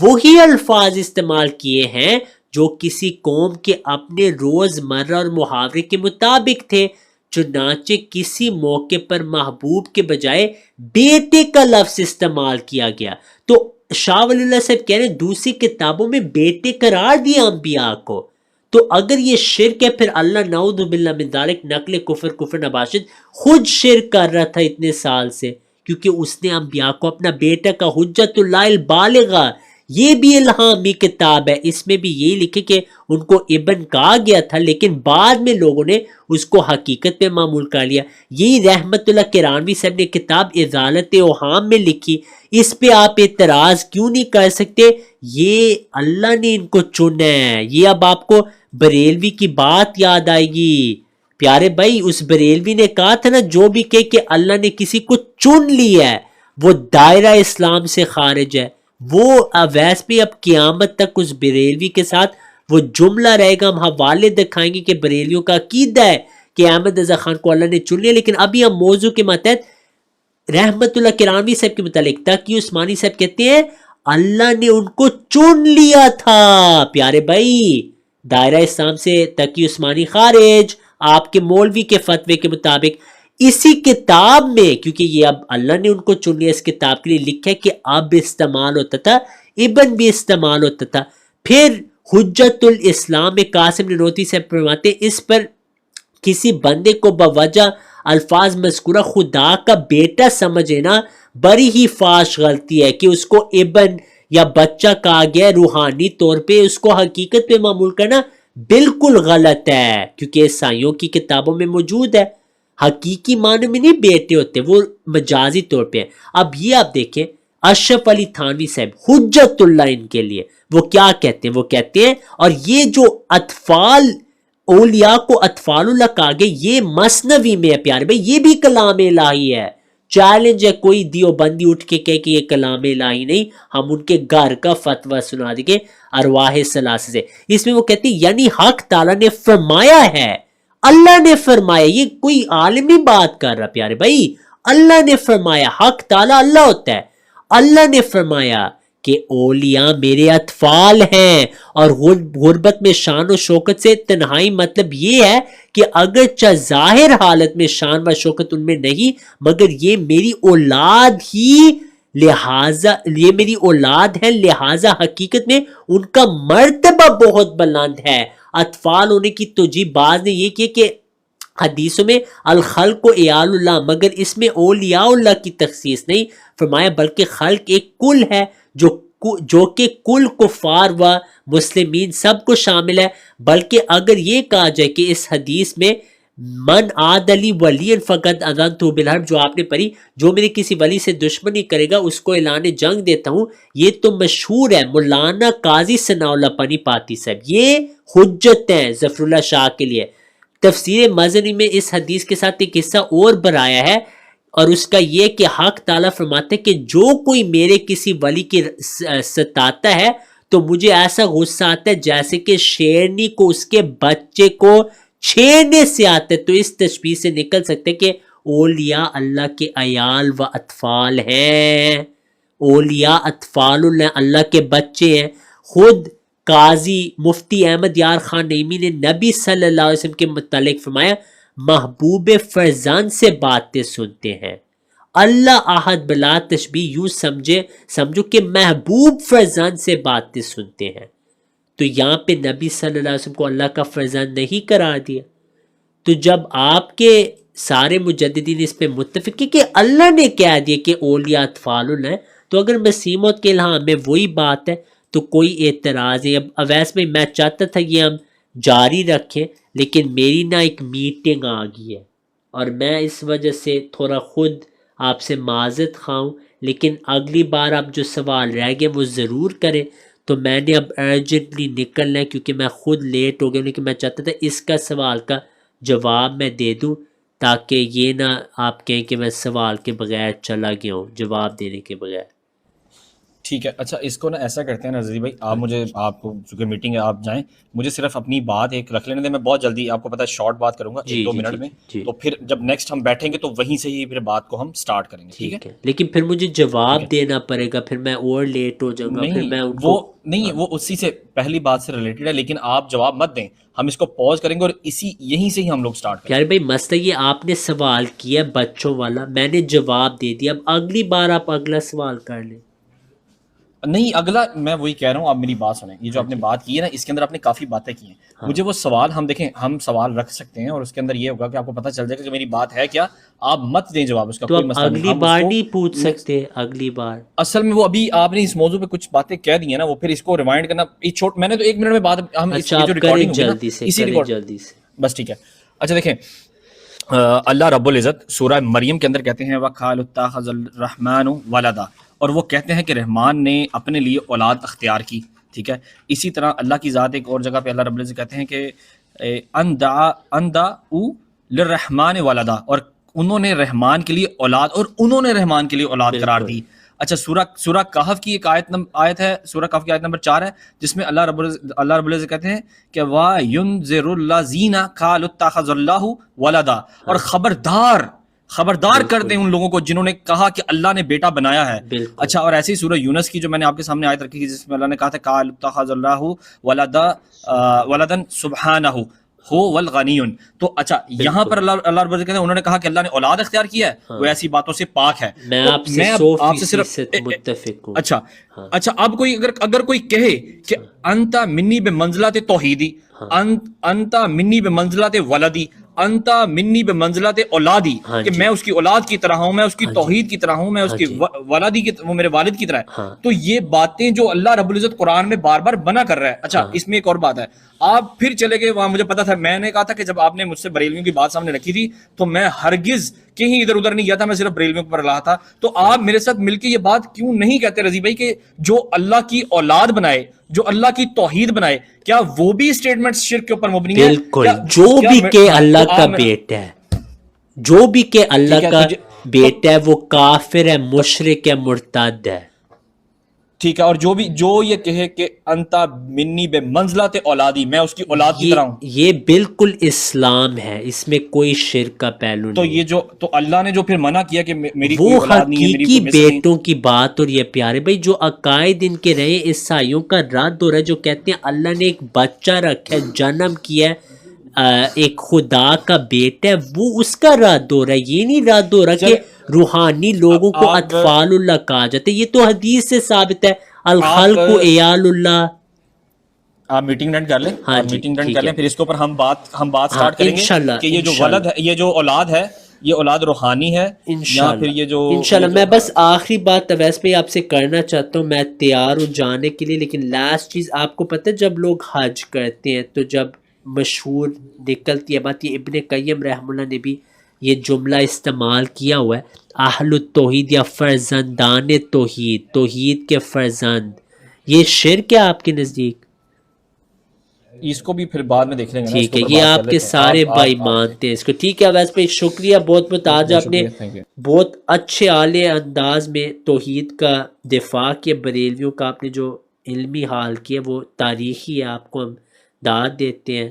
وہی الفاظ استعمال کیے ہیں جو کسی قوم کے اپنے روز مرہ اور محاورے کے مطابق تھے. چنانچہ کسی موقع پر محبوب کے بجائے بیٹے کا لفظ استعمال کیا گیا. تو شاہ ولی اللہ صاحب کہہ رہے ہیں دوسری کتابوں میں بیٹے قرار دیا انبیاء کو. تو اگر یہ شرک ہے پھر اللہ نعوذ باللہ من ذالک نقل کفر نباشد خود شرک کر رہا تھا اتنے سال سے, کیونکہ اس نے انبیاء کو اپنا بیٹا کا حجت اللہ البالغہ, یہ بھی الہامی کتاب ہے, اس میں بھی یہی لکھے کہ ان کو ابن کہا گیا تھا, لیکن بعد میں لوگوں نے اس کو حقیقت پہ معمول کر لیا. یہی رحمت اللہ کرانوی صاحب نے کتاب ازالت اوہام میں لکھی. اس پہ آپ اعتراض کیوں نہیں کر سکتے؟ یہ اللہ نے ان کو چنا ہے. یہ اب آپ کو بریلوی کی بات یاد آئے گی پیارے بھائی. اس بریلوی نے کہا تھا نا جو بھی کہ اللہ نے کسی کو چن لیا ہے وہ دائرہ اسلام سے خارج ہے, وہ ویسے بھی اب قیامت تک اس بریلوی کے ساتھ وہ جملہ رہے گا. ہم حوالے دکھائیں گے کہ بریلیوں کا عقیدہ ہے کہ احمد رضا خان کو اللہ نے چن لیا, لیکن ابھی ہم موضوع کے ماتحت رحمت اللہ کرانوی صاحب کے متعلق تقی عثمانی صاحب کہتے ہیں اللہ نے ان کو چن لیا تھا. پیارے بھائی دائرہ اسلام سے تقی عثمانی خارج آپ کے مولوی کے فتوے کے مطابق. اسی کتاب میں کیونکہ یہ اب اللہ نے ان کو چن لیا, اس کتاب کے لیے لکھا ہے کہ اب استعمال ہوتا تھا, ابن بھی استعمال ہوتا تھا. پھر حجت الاسلام قاسم ننوتوی سے فرماتے اس پر کسی بندے کو بوجہ الفاظ مذکورہ خدا کا بیٹا سمجھنا بڑی ہی فاش غلطی ہے کہ اس کو ابن یا بچہ کہا گیا روحانی طور پہ, اس کو حقیقت پہ معمول کرنا بالکل غلط ہے, کیونکہ عیسائیوں کی کتابوں میں موجود ہے. حقیقی معنی میں نہیں بیٹے ہوتے, وہ مجازی طور پہ ہیں. اب یہ آپ دیکھیں اشرف علی تھانوی صاحب حجت اللہ ان کے لیے وہ کیا کہتے ہیں, وہ کہتے ہیں اور یہ جو اطفال اولیاء کو اطفال اللہ کہا گیا یہ مثنوی میں ہے پیارے بھائی, یہ بھی کلام الہی ہے. چیلنج ہے کوئی دیوبندی اٹھ کے کہے کہ یہ کلام الہی نہیں, ہم ان کے گھر کا فتویٰ سنا دیں گے ارواح ثلاثہ سے. اس میں وہ کہتے ہیں یعنی حق تعالیٰ نے فرمایا ہے, اللہ نے فرمایا, یہ کوئی عالمی بات کر رہا پیارے بھائی, اللہ نے فرمایا. حق تعالیٰ اللہ ہوتا ہے. اللہ نے فرمایا کہ اولیاء میرے اطفال ہیں. اور غربت میں شان و شوکت سے تنہائی مطلب یہ ہے کہ اگرچہ ظاہر حالت میں شان و شوکت ان میں نہیں مگر یہ میری اولاد ہی لہٰذا یہ میری اولاد ہے، لہٰذا حقیقت میں ان کا مرتبہ بہت بلند ہے. اطفال ہونے کی توجیہ بعض نے یہ کی کہ حدیثوں میں الخلق و عیال اللہ، مگر اس میں اولیاء اللہ کی تخصیص نہیں فرمایا بلکہ خلق ایک کل ہے جو کہ کل کفار و مسلمین سب کو شامل ہے. بلکہ اگر یہ کہا جائے کہ اس حدیث میں من عاد علی ولی فقط اذنتہ بالحرب جو آپ نے پڑھی، جو میرے کسی ولی سے دشمنی کرے گا اس کو اعلان جنگ دیتا ہوں، یہ تو مشہور ہے مولانا قاضی ثناء اللہ پانی پاتی صاحب، یہ حجت ہے ظفر اللہ شاہ کے لیے. تفسیر مزنی میں اس حدیث کے ساتھ ایک حصہ اور بڑھایا ہے اور اس کا یہ کہ حق تعالیٰ فرماتے ہیں کہ جو کوئی میرے کسی ولی کی ستاتا ہے تو مجھے ایسا غصہ آتا ہے جیسے کہ شیرنی کو اس کے بچے کو چھیڑنے سے آتا ہے. تو اس تشبیہ سے نکل سکتے کہ اولیاء اللہ کے عیال و اطفال ہیں، اولیاء اطفال اللہ کے بچے ہیں. خود قاضی مفتی احمد یار خان نعیمی نے نبی صلی اللہ علیہ وسلم کے متعلق فرمایا محبوب فرزند سے باتیں سنتے ہیں. اللہ احد بلا تشبیہ یوں سمجھو کہ محبوب فرزند سے باتیں سنتے ہیں. تو یہاں پہ نبی صلی اللہ علیہ وسلم کو اللہ کا فرزند نہیں قرار دیا. تو جب آپ کے سارے مجددین اس پہ متفق کہ اللہ نے کہہ دیا کہ اولیاء اطفال ہیں، تو اگر مسیح موعود کے الہام میں وہی بات ہے تو کوئی اعتراض ہے. اب اویس بھائی میں چاہتا تھا یہ ہم جاری رکھیں لیکن میری نا ایک میٹنگ آ گئی ہے اور میں اس وجہ سے تھوڑا خود آپ سے معذرت خواہ ہوں، لیکن اگلی بار آپ جو سوال رہ گئے وہ ضرور کریں. تو میں نے اب ارجنٹلی نکلنا ہے کیونکہ میں خود لیٹ ہو گیا، لیکن میں چاہتا تھا اس کا سوال کا جواب میں دے دوں تاکہ یہ نہ آپ کہیں کہ میں سوال کے بغیر چلا گیا ہوں جواب دینے کے بغیر. ٹھیک ہے. اچھا اس کو نا ایسا کرتے ہیں نا رضی بھائی، آپ کو چونکہ میٹنگ ہے آپ جائیں، مجھے صرف اپنی بات ایک رکھ لینے دیں. میں بہت جلدی آپ کو پتہ ہے شارٹ بات کروں گا 1-2 منٹ میں، تو پھر جب نیکسٹ ہم بیٹھیں گے تو وہیں سے ہی پھر بات کو ہم سٹارٹ کریں گے. ٹھیک ہے لیکن پھر مجھے جواب دینا پڑے گا، پھر میں اور لیٹ ہو جاؤں گا. پھر میں وہ نہیں، وہ اسی سے پہلی بات سے ریلیٹڈ ہے، لیکن آپ جواب مت دیں، ہم اس کو پوز کریں گے اور یہیں سے ہی ہم لوگ سٹارٹ کریں گے. یار بھائی مسئلہ یہ آپ نے سوال کیا بچوں والا، میں نے جواب دے دیا، اب اگلی بار آپ اگلا سوال کر لیں. نہیں اگلا میں وہی کہہ رہا ہوں، آپ میری بات سنیں. یہ جو آپ نے بات کی ہے نا اس کے اندر آپ نے کافی باتیں کی ہیں. مجھے وہ سوال ہم دیکھیں، ہم سوال رکھ سکتے ہیں اور اس کے اندر یہ ہوگا کہ آپ کو پتہ چل جائے گا کہ میری بات ہے کیا، آپ مت دیں جواب، اس کا کوئی مسئلہ نہیں. اگلی بار نہیں پوچھ سکتے، اگلی بار اصل میں وہ ابھی آپ نے اس موضوع پہ کچھ باتیں کہہ دی ہیں نا، وہ پھر اس کو ریمائنڈ کرنا میں نے تو 1 منٹ میں بات ہم جو ریکارڈنگ جلدی سے بس ٹھیک ہے. اچھا دیکھیں اللہ رب العزت سورہ مریم کے اندر کہتے ہیں وَقَالُوا اتَّخَذَ الرَّحْمَنُ وَلَدًا، اور وہ کہتے ہیں کہ رحمان نے اپنے لیے اولاد اختیار کی. ٹھیک ہے. اسی طرح اللہ کی ذات ایک اور جگہ پہ اللہ رب العزت کہتے ہیں کہ اندعوا للرحمن ولدا، اور انہوں نے رحمان کے لیے اولاد، اور انہوں نے رحمان کے لیے اولاد قرار دی. اچھا سورہ کہف کی ایک آیت ہے، سورہ کہف کی آیت نمبر 4 ہے، جس میں اللہ رب العزت کہتے ہیں کہ وَيُنذِرُ الَّذِينَ قَالُوا اتَّخَذَ اللَّهُ وَلَدًا، اور خبردار کر دیں ان لوگوں کو جنہوں نے کہا کہ اللہ نے بیٹا بنایا ہے. اچھا اور ایسے ہی سورہ یونس کی جو میں نے آپ کے سامنے آیت رکھی تھی جس میں اللہ نے کہا تھا قَالُوا اتَّخَذَ اللَّهُ وَلَدًا سُبْحَانَهُ هو والغنی. تو اچھا یہاں پر اللہ رب العزت کہتے ہیں انہوں نے کہا کہ اللہ نے اولاد اختیار کیا ہے، وہ ایسی باتوں سے پاک ہے. میں آپ سے صرف متفق ہوں. اچھا اب کوئی اگر کوئی کہے کہ انت منی بمنزلت توحیدی، انت منی بمنزلت ولدی، انت منی بمنزلت اولادی، کہ میں اس کی اولاد کی طرح ہوں، میں اس کی توحید کی طرح ہوں، میں اس کی ولادی کی، وہ میرے والد کی طرح ہے. تو یہ باتیں جو اللہ رب العزت قرآن میں بار بار بنا کر رہا ہے. اچھا اس میں ایک اور بات ہے، آپ پھر چلے گئے وہاں، مجھے پتا تھا، میں نے کہا تھا کہ جب آپ نے مجھ سے بریلویوں کی بات سامنے رکھی تھی تو میں ہرگز کہیں ادھر ادھر نہیں گیا تھا، میں صرف بریلویوں پر رہا تھا. تو آپ میرے ساتھ مل کے یہ بات کیوں نہیں کہتے رضی بھائی کہ جو اللہ کی اولاد بنائے، جو اللہ کی توحید بنائے، کیا وہ بھی اسٹیٹمنٹ شرک کے اوپر مبنی ہے؟ بالکل. جو بھی کہ اللہ کا بیٹا ہے، جو بھی کہ اللہ کا بیٹا ہے وہ کافر ہے، مشرک ہے، مرتد ہے. ٹھیک ہے، اور جو یہ کہے کہ انتا منی بے منزلت اولادی، میں اس کی اولاد کی طرح ہوں، یہ بالکل اسلام ہے، اس میں کوئی شرک کا پہلو تو نہیں۔ یہ تو اللہ نے جو پھر منع کیا کہ میری کوئی وہ اولاد نہیں ہے، میری حقیقی کوئی مثل نہیں، بیٹوں کی بات، اور یہ پیارے بھائی جو عقائد ان کے رہے عیسائیوں کا رد ہو رہا ہے، جو کہتے ہیں اللہ نے ایک بچہ رکھا ہے، جنم کیا ہے، ایک خدا کا بیٹا ہے، وہ اس کا رد ہو رہا ہے، یہ نہیں رد ہو رہا کہ روحانی لوگوں کو اطفال اللہ کہا جاتا ہے۔ یہ تو حدیث سے ثابت ہے، الخلق عیال اللہ۔ آپ میٹنگ رن کر لیں، ہاں آپ جی میٹنگ رن ٹھیک کر لیں، ہے، پھر اس کے اوپر ہم بات سٹارٹ کریں گے انشاءاللہ، کہ یہ جو انشاءاللہ، ولد ہے، یہ جو اولاد ہے، یہ اولاد روحانی ہے یا پھر یہ جو انشاءاللہ۔ میں بس آخری بات اویس بھائی آپ سے کرنا چاہتا ہوں، میں تیار ہوں جانے کے لیے، لیکن لاسٹ چیز آپ کو پتہ ہے جب لوگ حج کرتے ہیں تو جب مشہور نکلتی ہے بات، یہ ابن قیم رحمہ اللہ نے بھی یہ جملہ استعمال کیا ہوا ہے، اہل التوحید یا فرزندان توحید، توحید کے فرزند، یہ شرک ہے آپ کے نزدیک؟ اس کو بھی پھر بعد میں دیکھ لیں گے نا، اس ٹھیک ہے، کو یہ آپ کے سارے بھائی مانتے ہیں اس کو، ٹھیک ہے ویسے بھائی شکریہ بہت بہت، آج آپ نے بہت اچھے اعلی انداز میں توحید کا دفاع کیا، بریلویوں کا آپ نے جو علمی حال کیا وہ تاریخی ہے، آپ کو ہم داد دیتے ہیں۔